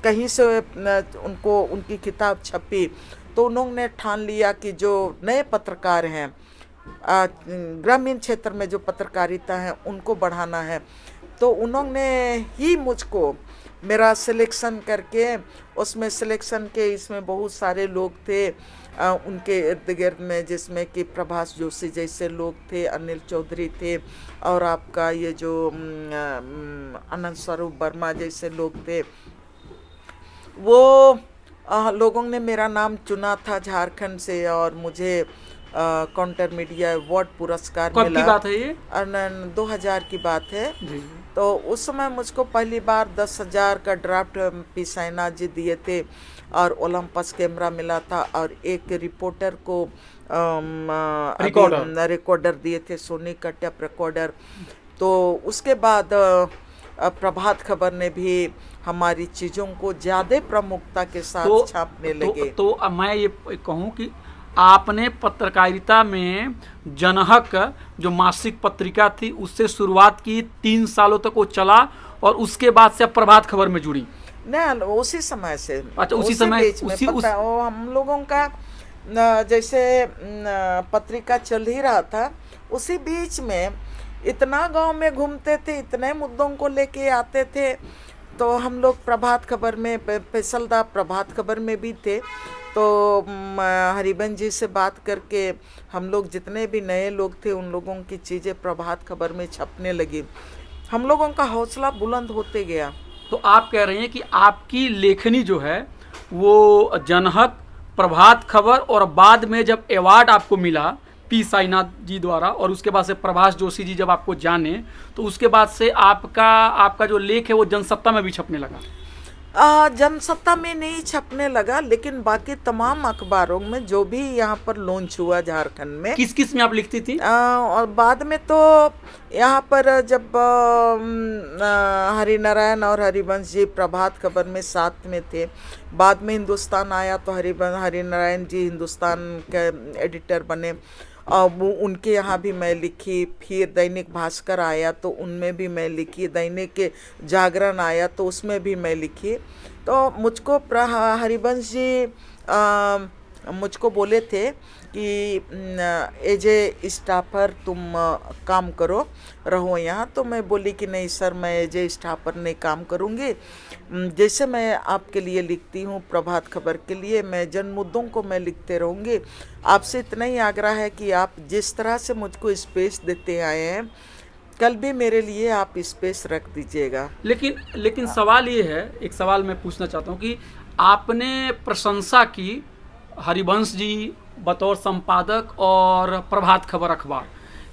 कहीं से उनको उनकी किताब छपी, तो उन्होंने ठान लिया कि जो नए पत्रकार हैं, ग्रामीण क्षेत्र में जो पत्रकारिता है उनको बढ़ाना है। तो उन्होंने ही मुझको मेरा सिलेक्शन करके, उसमें सिलेक्शन के इसमें बहुत सारे लोग थे उनके इर्द गिर्द में, जिसमें कि प्रभास जोशी जैसे लोग थे, अनिल चौधरी थे, और आपका ये जो अनंत स्वरूप वर्मा जैसे लोग थे। वो लोगों ने मेरा नाम चुना था झारखंड से, और मुझे काउंटर मीडिया अवार्ड पुरस्कार
कब
मिला।
की बात है ये?
2000 की बात है
जी।
तो उस समय मुझको पहली बार 10,000 का ड्राफ्ट पी साइना जी दिए थे, और ओलंपस कैमरा मिला था, और एक रिपोर्टर को रिकॉर्डर दिए थे, सोनी का टेप रिकॉर्डर। तो उसके बाद प्रभात खबर ने भी हमारी चीज़ों को ज़्यादा प्रमुखता के साथ छापने लगे।
तो मैं ये कहूँ कि आपने पत्रकारिता में जनहक जो मासिक पत्रिका थी उससे शुरुआत की, 3 सालों तक वो चला, और उसके बाद से आप प्रभात खबर में जुड़ी?
नहीं, उसी समय से।
अच्छा, उसी समय
वो हम लोगों का जैसे पत्रिका चल ही रहा था, उसी बीच में इतना गांव में घूमते थे, इतने मुद्दों को लेके आते थे। तो हम लोग प्रभात खबर में, पेशलदा प्रभात खबर में भी थे। तो हरिबंश जी से बात करके हम लोग जितने भी नए लोग थे उन लोगों की चीज़ें प्रभात खबर में छपने लगी। हम लोगों का हौसला बुलंद होते गया।
तो आप कह रहे हैं कि आपकी लेखनी जो है वो जनहक, प्रभात खबर, और बाद में जब अवार्ड आपको मिला पी साईनाथ जी द्वारा, और उसके बाद से प्रभास जोशी जी जब आपको जाने, तो उसके बाद से आपका जो लेख है वो जनसत्ता में भी छपने लगा?
जनसत्ता में नहीं छपने लगा, लेकिन बाकी तमाम अखबारों में जो भी यहाँ पर लॉन्च हुआ झारखंड में।
किस किस में आप लिखती थी?
और बाद में तो यहाँ पर जब हरिनारायण और हरिवंश जी प्रभात खबर में साथ में थे, बाद में हिंदुस्तान आया तो हरिनारायण जी हिंदुस्तान के एडिटर बने, और वो उनके यहाँ भी मैं लिखी। फिर दैनिक भास्कर आया तो उनमें भी मैं लिखी, दैनिक जागरण आया तो उसमें भी मैं लिखी। तो मुझको हरिवंश जी मुझको बोले थे कि एज ए स्टाफर तुम काम करो, रहो यहाँ। तो मैं बोली कि नहीं सर, मैं एज ए स्टाफर नहीं काम करूँगी। जैसे मैं आपके लिए लिखती हूँ प्रभात खबर के लिए, मैं जन मुद्दों को मैं लिखते रहूँगी। आपसे इतना ही आग्रह है कि आप जिस तरह से मुझको स्पेस देते आए हैं, कल भी मेरे लिए आप स्पेस रख दीजिएगा।
लेकिन सवाल ये है, एक सवाल मैं पूछना चाहता हूँ कि आपने प्रशंसा की हरिवंश जी बतौर संपादक और प्रभात खबर अखबार,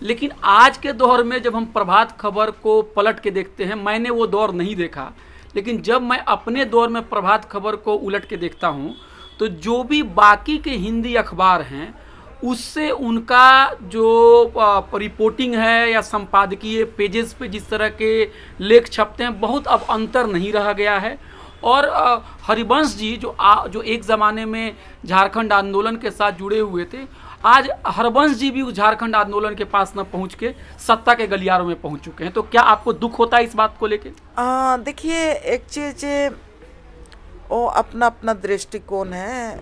लेकिन आज के दौर में जब हम प्रभात खबर को पलट के देखते हैं, मैंने वो दौर नहीं देखा, लेकिन जब मैं अपने दौर में प्रभात खबर को उलट के देखता हूँ, तो जो भी बाकी के हिंदी अखबार हैं उससे उनका जो रिपोर्टिंग है या संपादकीय पेजेस पे जिस तरह के लेख छपते हैं, बहुत अब अंतर नहीं रह गया है। और हरिवंश जी जो एक ज़माने में झारखंड आंदोलन के साथ जुड़े हुए थे, आज हरिवंश जी भी उस झारखंड आंदोलन के पास न पहुंच के सत्ता के गलियारों में पहुंच चुके हैं। तो क्या आपको दुख होता है इस बात को लेके?
देखिए, एक चीज़ वो अपना अपना दृष्टिकोण है।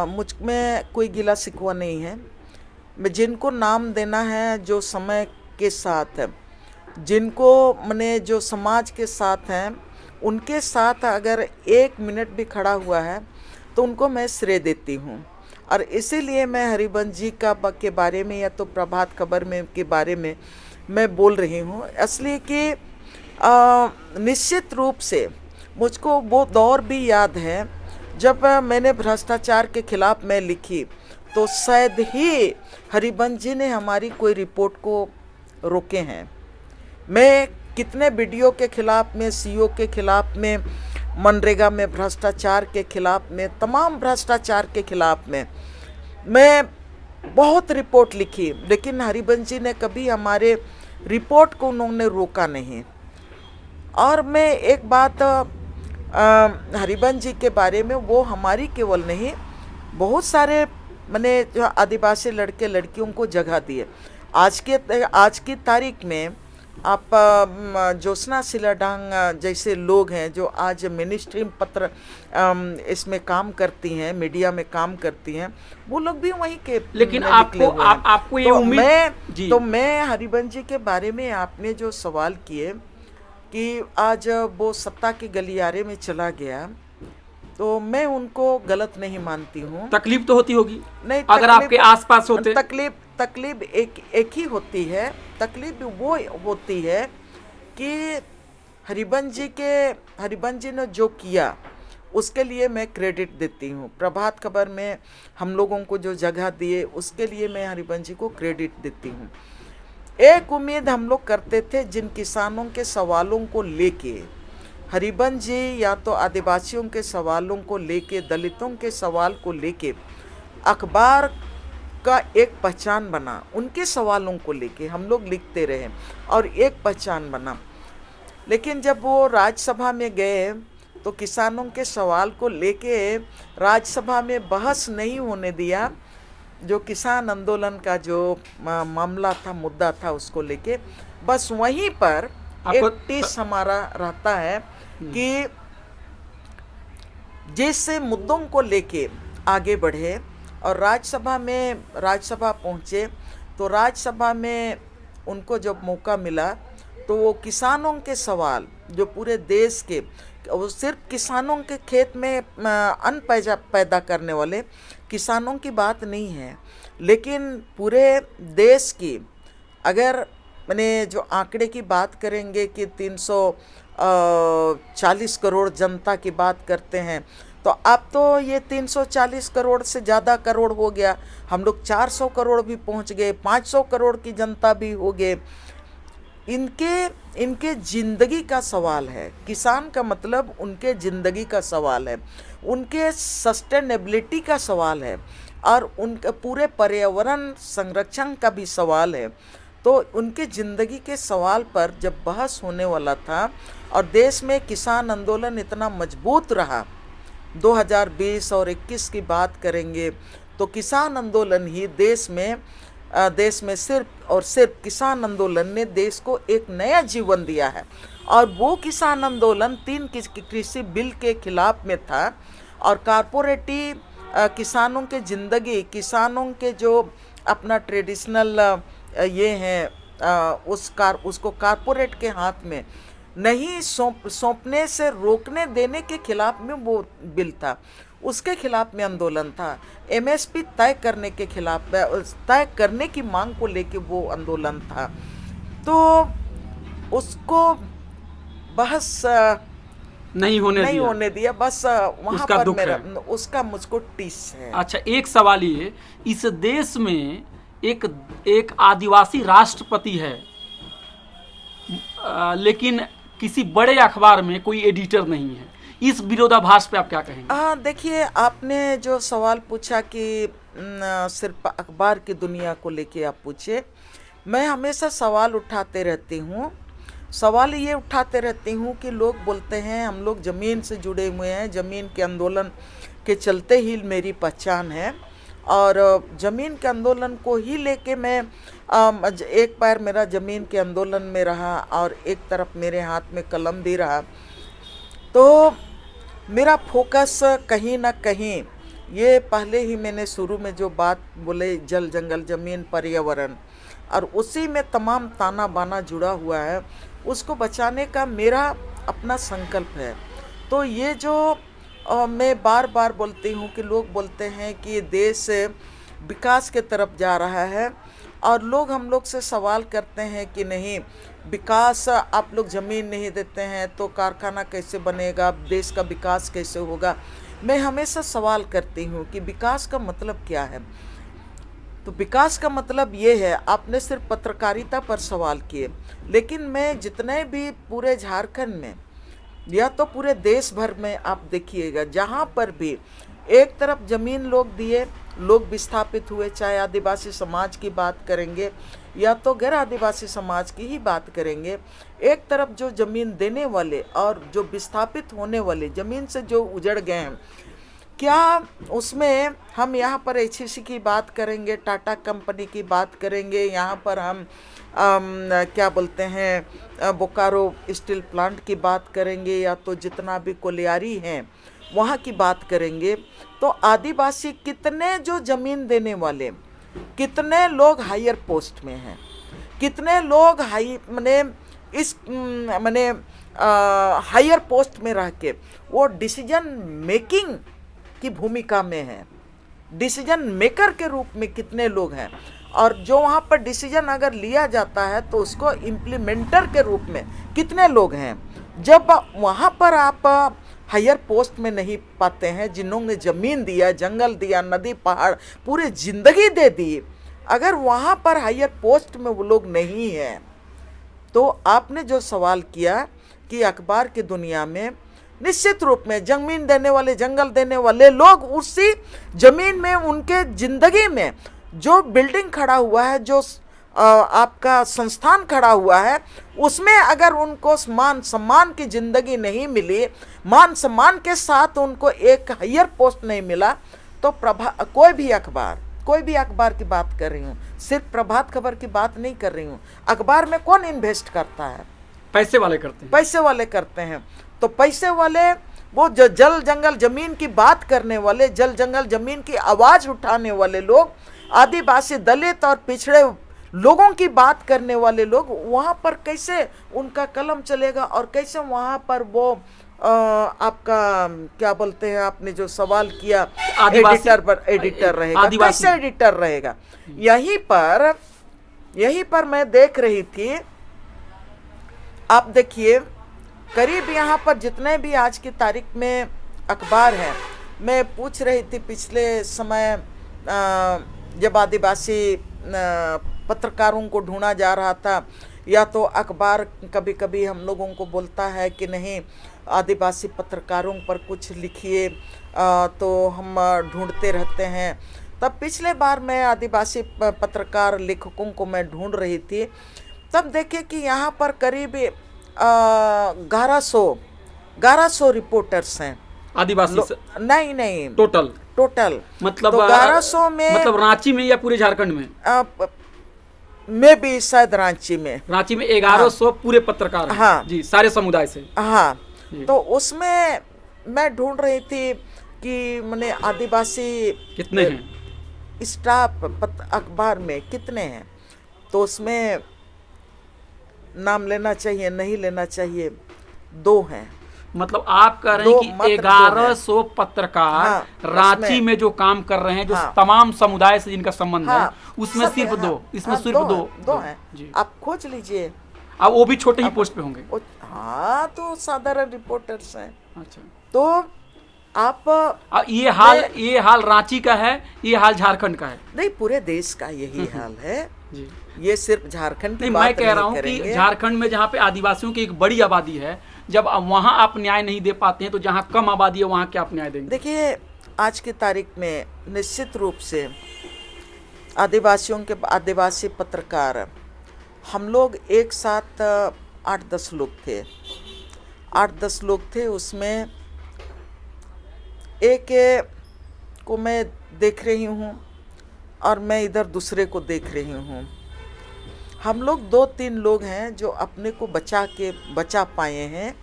मुझ में कोई गिला शिकवा नहीं है। मैं जिनको नाम देना है, जो समय के साथ है, जिनको मैंने जो समाज के साथ हैं, उनके साथ अगर 1 मिनट भी खड़ा हुआ है तो उनको मैं श्रेय देती हूँ। और इसीलिए मैं हरिवंश जी के बारे में या तो प्रभात खबर में के बारे में मैं बोल रही हूँ, इसलिए कि निश्चित रूप से मुझको वो दौर भी याद है जब मैंने भ्रष्टाचार के खिलाफ मैं लिखी, तो शायद ही हरिवंश जी ने हमारी कोई रिपोर्ट को रोके हैं। मैं कितने वीडियो के खिलाफ में, सीओ के खिलाफ में, मनरेगा में भ्रष्टाचार के खिलाफ में, तमाम भ्रष्टाचार के खिलाफ में मैं बहुत रिपोर्ट लिखी, लेकिन हरिवंश जी ने कभी हमारे रिपोर्ट को उन्होंने रोका नहीं। और मैं एक बात हरिवंश जी के बारे में, वो हमारी केवल नहीं, बहुत सारे मैंने जो आदिवासी लड़के लड़कियों को जगह दिए। आज की तारीख में आप ज्योत्सना सिलाडांग जैसे लोग हैं जो आज मिनिस्ट्री पत्र इसमें काम करती हैं, मीडिया में काम करती हैं, वो लोग भी वहीं के
लेकिन आपको ये उम्मीद
तो मैं हरिवंश जी के बारे में आपने जो सवाल किए कि आज वो सत्ता के गलियारे में चला गया, तो मैं उनको गलत नहीं मानती हूँ।
तकलीफ तो होती होगी
नहीं,
अगर आपके आसपास होते।
तकलीफ एक ही होती है। तकलीफ वो होती है कि हरिवंश जी ने जो किया उसके लिए मैं क्रेडिट देती हूँ। प्रभात खबर में हम लोगों को जो जगह दिए उसके लिए मैं हरिवंश जी को क्रेडिट देती हूँ। एक उम्मीद हम लोग करते थे, जिन किसानों के सवालों को लेके हरिवंश जी या तो आदिवासियों के सवालों को लेके, दलितों के सवाल को लेके अखबार का एक पहचान बना, उनके सवालों को लेके हम लोग लिखते रहे और एक पहचान बना। लेकिन जब वो राज्यसभा में गए तो किसानों के सवाल को लेके राज्यसभा में बहस नहीं होने दिया। जो किसान आंदोलन का जो मामला था, मुद्दा था, उसको लेके बस वहीं पर एक टीस हमारा रहता है कि जैसे मुद्दों को लेके आगे बढ़े और राज्यसभा पहुँचे, तो राज्यसभा में उनको जब मौका मिला तो वो किसानों के सवाल जो पूरे देश के, वो सिर्फ किसानों के खेत में अन्न पैदा करने वाले किसानों की बात नहीं है, लेकिन पूरे देश की, अगर मैंने जो आंकड़े की बात करेंगे कि 340 करोड़ जनता की बात करते हैं, तो अब तो ये 340 करोड़ से ज़्यादा करोड़ हो गया। हम लोग 400 करोड़ भी पहुंच गए, 500 करोड़ की जनता भी हो गए। इनके ज़िंदगी का सवाल है। किसान का मतलब उनके ज़िंदगी का सवाल है, उनके सस्टेनेबिलिटी का सवाल है और उनके पूरे पर्यावरण संरक्षण का भी सवाल है। तो उनके ज़िंदगी के सवाल पर जब बहस होने वाला था और देश में किसान आंदोलन इतना मजबूत रहा, 2020 और 21 की बात करेंगे तो किसान आंदोलन ही देश में सिर्फ और सिर्फ किसान आंदोलन ने देश को एक नया जीवन दिया है। और वो किसान आंदोलन 3 कृषि बिल के खिलाफ में था और कारपोरेटी किसानों के ज़िंदगी, किसानों के जो अपना ट्रेडिशनल ये हैं उसको कारपोरेट के हाथ में नहीं सौंपने से रोकने देने के खिलाफ में वो बिल था, उसके खिलाफ में आंदोलन था। एमएसपी तय करने के खिलाफ, तय करने की मांग को लेके वो आंदोलन था। तो उसको बहस नहीं होने दिया। बस वहाँ पर मेरा उसका मुझको टिस है।
अच्छा, एक सवाल ये, इस देश में एक आदिवासी राष्ट्रपति है, लेकिन किसी बड़े अखबार में कोई एडिटर नहीं है, इस विरोधाभास पे आप क्या कहेंगे?
देखिए, आपने जो सवाल पूछा कि सिर्फ अखबार की दुनिया को लेके आप पूछे, मैं हमेशा सवाल उठाते रहती हूँ। सवाल ये उठाते रहती हूँ कि लोग बोलते हैं हम लोग ज़मीन से जुड़े हुए हैं, ज़मीन के आंदोलन के चलते ही मेरी पहचान है और ज़मीन के आंदोलन को ही लेके मैं एक पैर मेरा ज़मीन के आंदोलन में रहा और एक तरफ मेरे हाथ में कलम भी रहा। तो मेरा फोकस कहीं ना कहीं, ये पहले ही मैंने शुरू में जो बात बोले, जल जंगल ज़मीन पर्यावरण, और उसी में तमाम ताना बाना जुड़ा हुआ है, उसको बचाने का मेरा अपना संकल्प है। तो ये जो मैं बार बार बोलती हूँ कि लोग बोलते हैं कि देश विकास के तरफ जा रहा है और लोग हम लोग से सवाल करते हैं कि नहीं विकास, आप लोग ज़मीन नहीं देते हैं तो कारखाना कैसे बनेगा, देश का विकास कैसे होगा। मैं हमेशा सवाल करती हूँ कि विकास का मतलब क्या है। तो विकास का मतलब ये है, आपने सिर्फ पत्रकारिता पर सवाल किए, लेकिन मैं जितने भी पूरे झारखंड में या तो पूरे देश भर में आप देखिएगा, जहाँ पर भी एक तरफ जमीन लोग दिए, लोग विस्थापित हुए, चाहे आदिवासी समाज की बात करेंगे या तो गैर आदिवासी समाज की ही बात करेंगे। एक तरफ जो जमीन देने वाले और जो विस्थापित होने वाले, जमीन से जो उजड़ गए हैं, क्या उसमें हम यहाँ पर एचईसी की बात करेंगे, टाटा कंपनी की बात करेंगे, यहाँ पर हम क्या बोलते हैं बोकारो स्टील प्लांट की बात करेंगे, या तो जितना भी कोलियारी हैं वहाँ की बात करेंगे, तो आदिवासी कितने जो ज़मीन देने वाले, कितने लोग हायर पोस्ट में हैं, कितने लोग हायर पोस्ट में रह के वो डिसीजन मेकिंग की भूमिका में हैं, डिसीजन मेकर के रूप में कितने लोग हैं, और जो वहाँ पर डिसीजन अगर लिया जाता है तो उसको इम्प्लीमेंटर के रूप में कितने लोग हैं। जब वहाँ पर आप हायर पोस्ट में नहीं पाते हैं, जिन्होंने ज़मीन दिया, जंगल दिया, नदी पहाड़ पूरी ज़िंदगी दे दी, अगर वहाँ पर हायर पोस्ट में वो लोग नहीं हैं, तो आपने जो सवाल किया कि अखबार की दुनिया में निश्चित रूप में जमीन देने वाले, जंगल देने वाले लोग उसी ज़मीन में, उनके ज़िंदगी में जो बिल्डिंग खड़ा हुआ है, जो आपका संस्थान खड़ा हुआ है, उसमें अगर उनको मान सम्मान की ज़िंदगी नहीं मिली, मान सम्मान के साथ उनको एक हायर पोस्ट नहीं मिला, तो कोई भी अखबार की बात कर रही हूँ, सिर्फ प्रभात खबर की बात नहीं कर रही हूँ। अखबार में कौन इन्वेस्ट करता है?
पैसे वाले करते हैं।
पैसे वाले करते हैं। तो पैसे वाले वो जो जल जंगल जमीन की बात करने वाले, जल जंगल जमीन की आवाज़ उठाने वाले लोग, आदिवासी, दलित और पिछड़े लोगों की बात करने वाले लोग, वहाँ पर कैसे उनका कलम चलेगा और कैसे वहाँ पर वो आपका क्या बोलते हैं, आपने जो सवाल किया एडिटर रहेगा, कैसे एडिटर रहेगा। यहीं पर मैं देख रही थी, आप देखिए करीब यहाँ पर जितने भी आज की तारीख में अखबार हैं, मैं पूछ रही थी पिछले समय जब आदिवासी पत्रकारों को ढूंढा जा रहा था, या तो अखबार कभी कभी हम लोगों को बोलता है कि नहीं आदिवासी पत्रकारों पर कुछ लिखिए, तो हम ढूंढते रहते हैं। तब पिछले बार मैं आदिवासी पत्रकार लेखकों को मैं ढूंढ रही थी, तब देखे कि यहाँ पर करीब 1100 रिपोर्टर्स हैं
आदिवासी
नहीं टोटल
मतलब
तो 1100 में,
मतलब रांची में या पूरे झारखंड
में भी शायद रांची में
1100 पूरे पत्रकार हैं।
हाँ
जी, सारे समुदाय से।
हाँ, तो उसमें मैं ढूंढ रही थी कि मैंने आदिवासी
कितने हैं
स्टाफ अखबार में कितने हैं, तो उसमें नाम लेना चाहिए नहीं लेना चाहिए, 2 हैं।
मतलब आप कह रहे हैं कि 1100 पत्रकार रांची में जो काम कर रहे हैं, जो तमाम समुदाय से जिनका संबंध है, उसमें सिर्फ 2, इसमें सिर्फ 2
हैं। आप खोज लीजिए।
अब वो भी छोटे ही पोस्ट पे होंगे।
हाँ, तो साधारण रिपोर्टर्स हैं।
अच्छा,
तो आप
ये हाल रांची का है, ये हाल झारखंड का है?
नहीं, पूरे देश का यही हाल है जी। ये सिर्फ झारखंड की
नहीं,
बात
मैं कह रहा हूँ कि झारखंड में जहाँ पे आदिवासियों की एक बड़ी आबादी है, जब वहाँ आप न्याय नहीं दे पाते हैं, तो जहाँ कम आबादी है वहाँ क्या आप न्याय देंगे?
देखिए, आज की तारीख में निश्चित रूप से आदिवासी पत्रकार, हम लोग एक साथ 8-10 लोग थे। उसमें एक को मैं देख रही हूँ और मैं इधर दूसरे को देख रही हूँ। हम लोग 2-3 लोग हैं जो अपने को बचा पाए हैं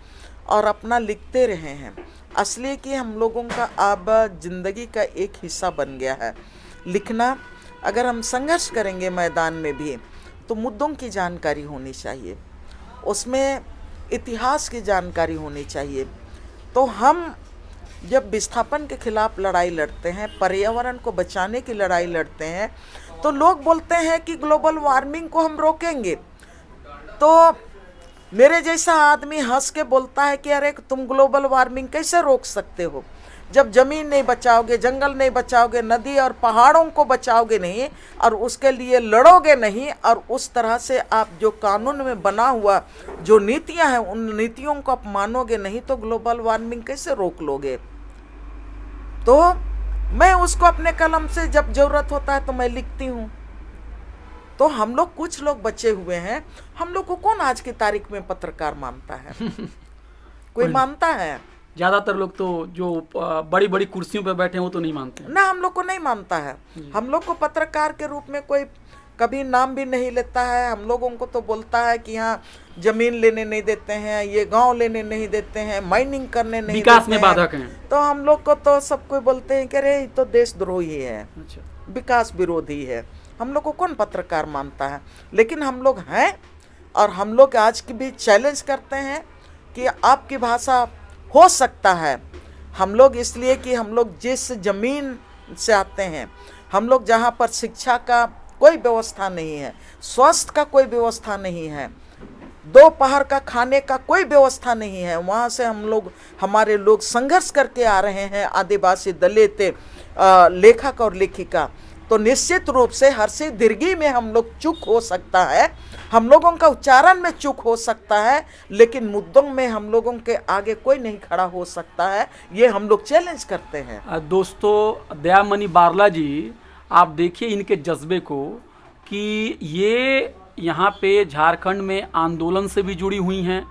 और अपना लिखते रहे हैं। असली कि हम लोगों का अब ज़िंदगी का एक हिस्सा बन गया है लिखना। अगर हम संघर्ष करेंगे मैदान में भी, तो मुद्दों की जानकारी होनी चाहिए, उसमें इतिहास की जानकारी होनी चाहिए। तो हम जब विस्थापन के खिलाफ लड़ाई लड़ते हैं, पर्यावरण को बचाने की लड़ाई लड़ते हैं, तो लोग बोलते हैं कि ग्लोबल वार्मिंग को हम रोकेंगे। तो मेरे जैसा आदमी हंस के बोलता है कि अरे तुम ग्लोबल वार्मिंग कैसे रोक सकते हो, जब ज़मीन नहीं बचाओगे, जंगल नहीं बचाओगे, नदी और पहाड़ों को बचाओगे नहीं, और उसके लिए लड़ोगे नहीं, और उस तरह से आप जो कानून में बना हुआ जो नीतियां हैं उन नीतियों को आप मानोगे नहीं, तो ग्लोबल वार्मिंग कैसे रोक लोगे। तो मैं उसको अपने कलम से जब जरूरत होता है तो मैं लिखती हूँ। तो हम लोग कुछ लोग बचे हुए हैं, हम लोग को कौन आज की तारीख में पत्रकार मानता है? कोई मानता है?
ज्यादातर लोग तो जो बड़ी बड़ी कुर्सियों पर बैठे हैं वो तो नहीं मानते हैं।
ना, हम लोग को नहीं मानता है। हम लोग को पत्रकार के रूप में कोई कभी नाम भी नहीं लेता है। हम लोगों को तो बोलता है कि यहाँ जमीन लेने नहीं देते हैं, ये गांव लेने नहीं देते हैं, माइनिंग करने नहीं
विकास
देते
में
हैं।
बाधक हैं।
तो हम लोग को तो सब कोई बोलते हैं कि अरे ये तो देशद्रोही है,
अच्छा,
विकास विरोधी है। हम लोग को कौन पत्रकार मानता है? लेकिन हम लोग हैं, और हम लोग आज की भी चैलेंज करते हैं कि आपकी भाषा हो सकता है। हम लोग इसलिए कि हम लोग जिस जमीन से आते हैं, हम लोग जहाँ पर शिक्षा का कोई व्यवस्था नहीं है, स्वास्थ्य का कोई व्यवस्था नहीं है, दोपहर का खाने का कोई व्यवस्था नहीं है, वहाँ से हम लोग, हमारे लोग संघर्ष करके आ रहे हैं, आदिवासी दलित लेखक और लेखिका। तो निश्चित रूप से हर्षी दीर्घी में हम लोग चूक हो सकता है, हम लोगों का उच्चारण में चूक हो सकता है, लेकिन मुद्दों में हम लोगों के आगे कोई नहीं खड़ा हो सकता है। ये हम लोग चैलेंज करते हैं।
दोस्तों, दयामणि बारला जी, आप देखिए इनके जज्बे को कि ये यहाँ पे झारखंड में आंदोलन से भी जुड़ी हुई हैं।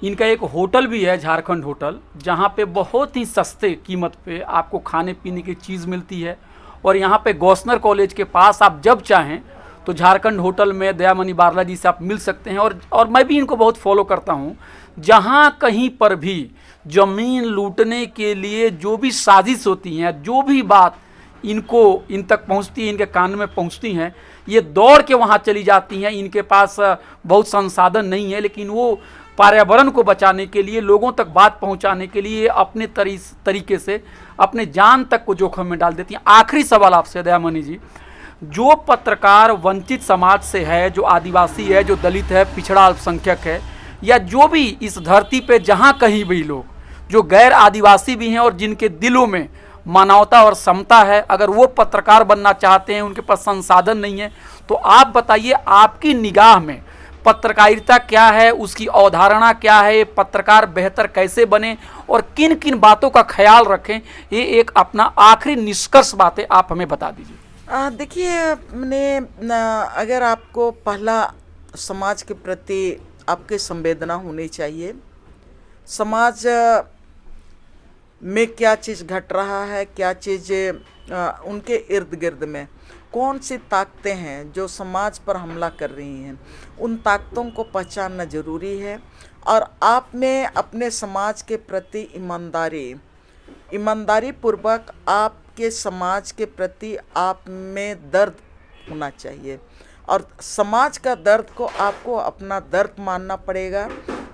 इनका एक होटल भी है, झारखंड होटल, जहाँ पे बहुत ही सस्ते कीमत पे आपको खाने पीने की चीज़ मिलती है। और यहाँ पे गौसनर कॉलेज के पास आप जब चाहें तो झारखंड होटल में दयामणि बारला जी से आप मिल सकते हैं। और मैं भी इनको बहुत फॉलो करता हूँ। जहाँ कहीं पर भी ज़मीन लूटने के लिए जो भी साजिश होती हैं, जो भी बात इन तक पहुंचती है, इनके कान में पहुंचती हैं, ये दौड़ के वहां चली जाती हैं। इनके पास बहुत संसाधन नहीं है, लेकिन वो पर्यावरण को बचाने के लिए, लोगों तक बात पहुंचाने के लिए अपने तरीके से अपने जान तक को जोखिम में डाल देती हैं। आखिरी सवाल आपसे दयामणि जी, जो पत्रकार वंचित समाज से है, जो आदिवासी है, जो दलित है, पिछड़ा अल्पसंख्यक है, या जो भी इस धरती पे जहाँ कहीं भी लोग जो गैर आदिवासी भी हैं और जिनके दिलों में मानवता और समता है, अगर वो पत्रकार बनना चाहते हैं, उनके पास संसाधन नहीं है, तो आप बताइए आपकी निगाह में पत्रकारिता क्या है, उसकी अवधारणा क्या है, पत्रकार बेहतर कैसे बने और किन किन बातों का ख्याल रखें, ये एक अपना आखिरी निष्कर्ष बातें आप हमें बता दीजिए।
देखिए, अगर आपको पहला समाज के प्रति आपकी संवेदना होनी चाहिए। समाज में क्या चीज़ घट रहा है, क्या चीज़ उनके इर्द गिर्द में कौन सी ताकतें हैं जो समाज पर हमला कर रही हैं, उन ताकतों को पहचानना ज़रूरी है। और आप में अपने समाज के प्रति ईमानदारी पूर्वक आपके समाज के प्रति आप में दर्द होना चाहिए, और समाज का दर्द को आपको अपना दर्द मानना पड़ेगा।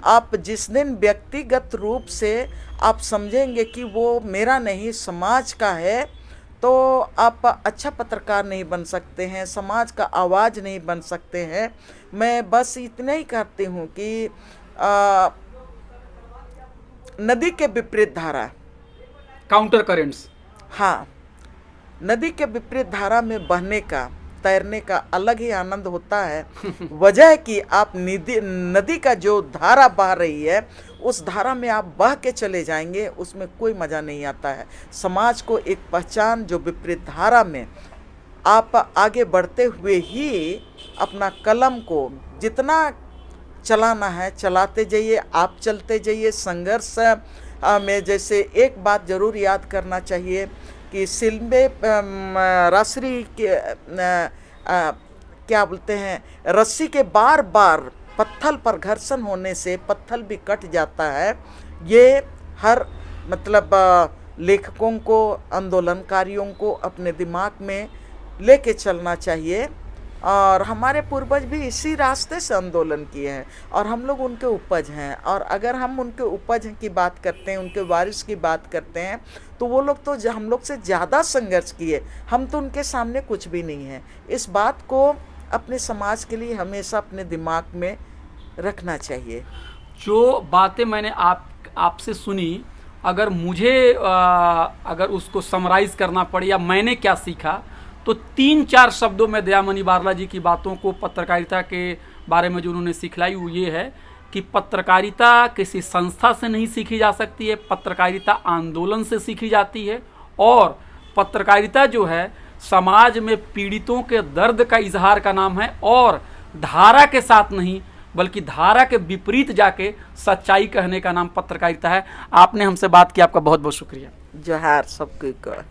आप जिस दिन व्यक्तिगत रूप से आप समझेंगे कि वो मेरा नहीं समाज का है, तो आप अच्छा पत्रकार नहीं बन सकते हैं, समाज का आवाज़ नहीं बन सकते हैं। मैं बस इतना ही कहती हूँ कि नदी के विपरीत धारा,
काउंटर करेंट्स,
हाँ, नदी के विपरीत धारा में बहने का, तैरने का अलग ही आनंद होता है। वजह है कि आप नदी का जो धारा बह रही है, उस धारा में आप बह के चले जाएंगे, उसमें कोई मज़ा नहीं आता है। समाज को एक पहचान, जो विपरीत धारा में आप आगे बढ़ते हुए ही अपना कलम को जितना चलाना है चलाते जाइए, आप चलते जाइए। संघर्ष में जैसे एक बात ज़रूर याद करना चाहिए कि सिलमे रसरी के क्या बोलते हैं, रस्सी के बार बार पत्थर पर घर्षण होने से पत्थर भी कट जाता है। ये हर मतलब लेखकों को, आंदोलनकारियों को अपने दिमाग में लेके चलना चाहिए। और हमारे पूर्वज भी इसी रास्ते से आंदोलन किए हैं, और हम लोग उनके उपज हैं। और अगर हम उनके उपज की बात करते हैं, उनके वारिस की बात करते हैं, तो वो लोग तो हम लोग से ज़्यादा संघर्ष किए, हम तो उनके सामने कुछ भी नहीं है। इस बात को अपने समाज के लिए हमेशा अपने दिमाग में रखना चाहिए।
जो बातें मैंने आपसे सुनी, अगर मुझे अगर उसको समराइज़ करना पड़े या मैंने क्या सीखा, तो 3-4 शब्दों में दयामणि बारला जी की बातों को, पत्रकारिता के बारे में जो उन्होंने सिखलाई, वो ये है कि पत्रकारिता किसी संस्था से नहीं सीखी जा सकती है, पत्रकारिता आंदोलन से सीखी जाती है। और पत्रकारिता जो है समाज में पीड़ितों के दर्द का इजहार का नाम है, और धारा के साथ नहीं बल्कि धारा के विपरीत जाके सच्चाई कहने का नाम पत्रकारिता है। आपने हमसे बात की, आपका बहुत बहुत शुक्रिया।
जोहार सबको।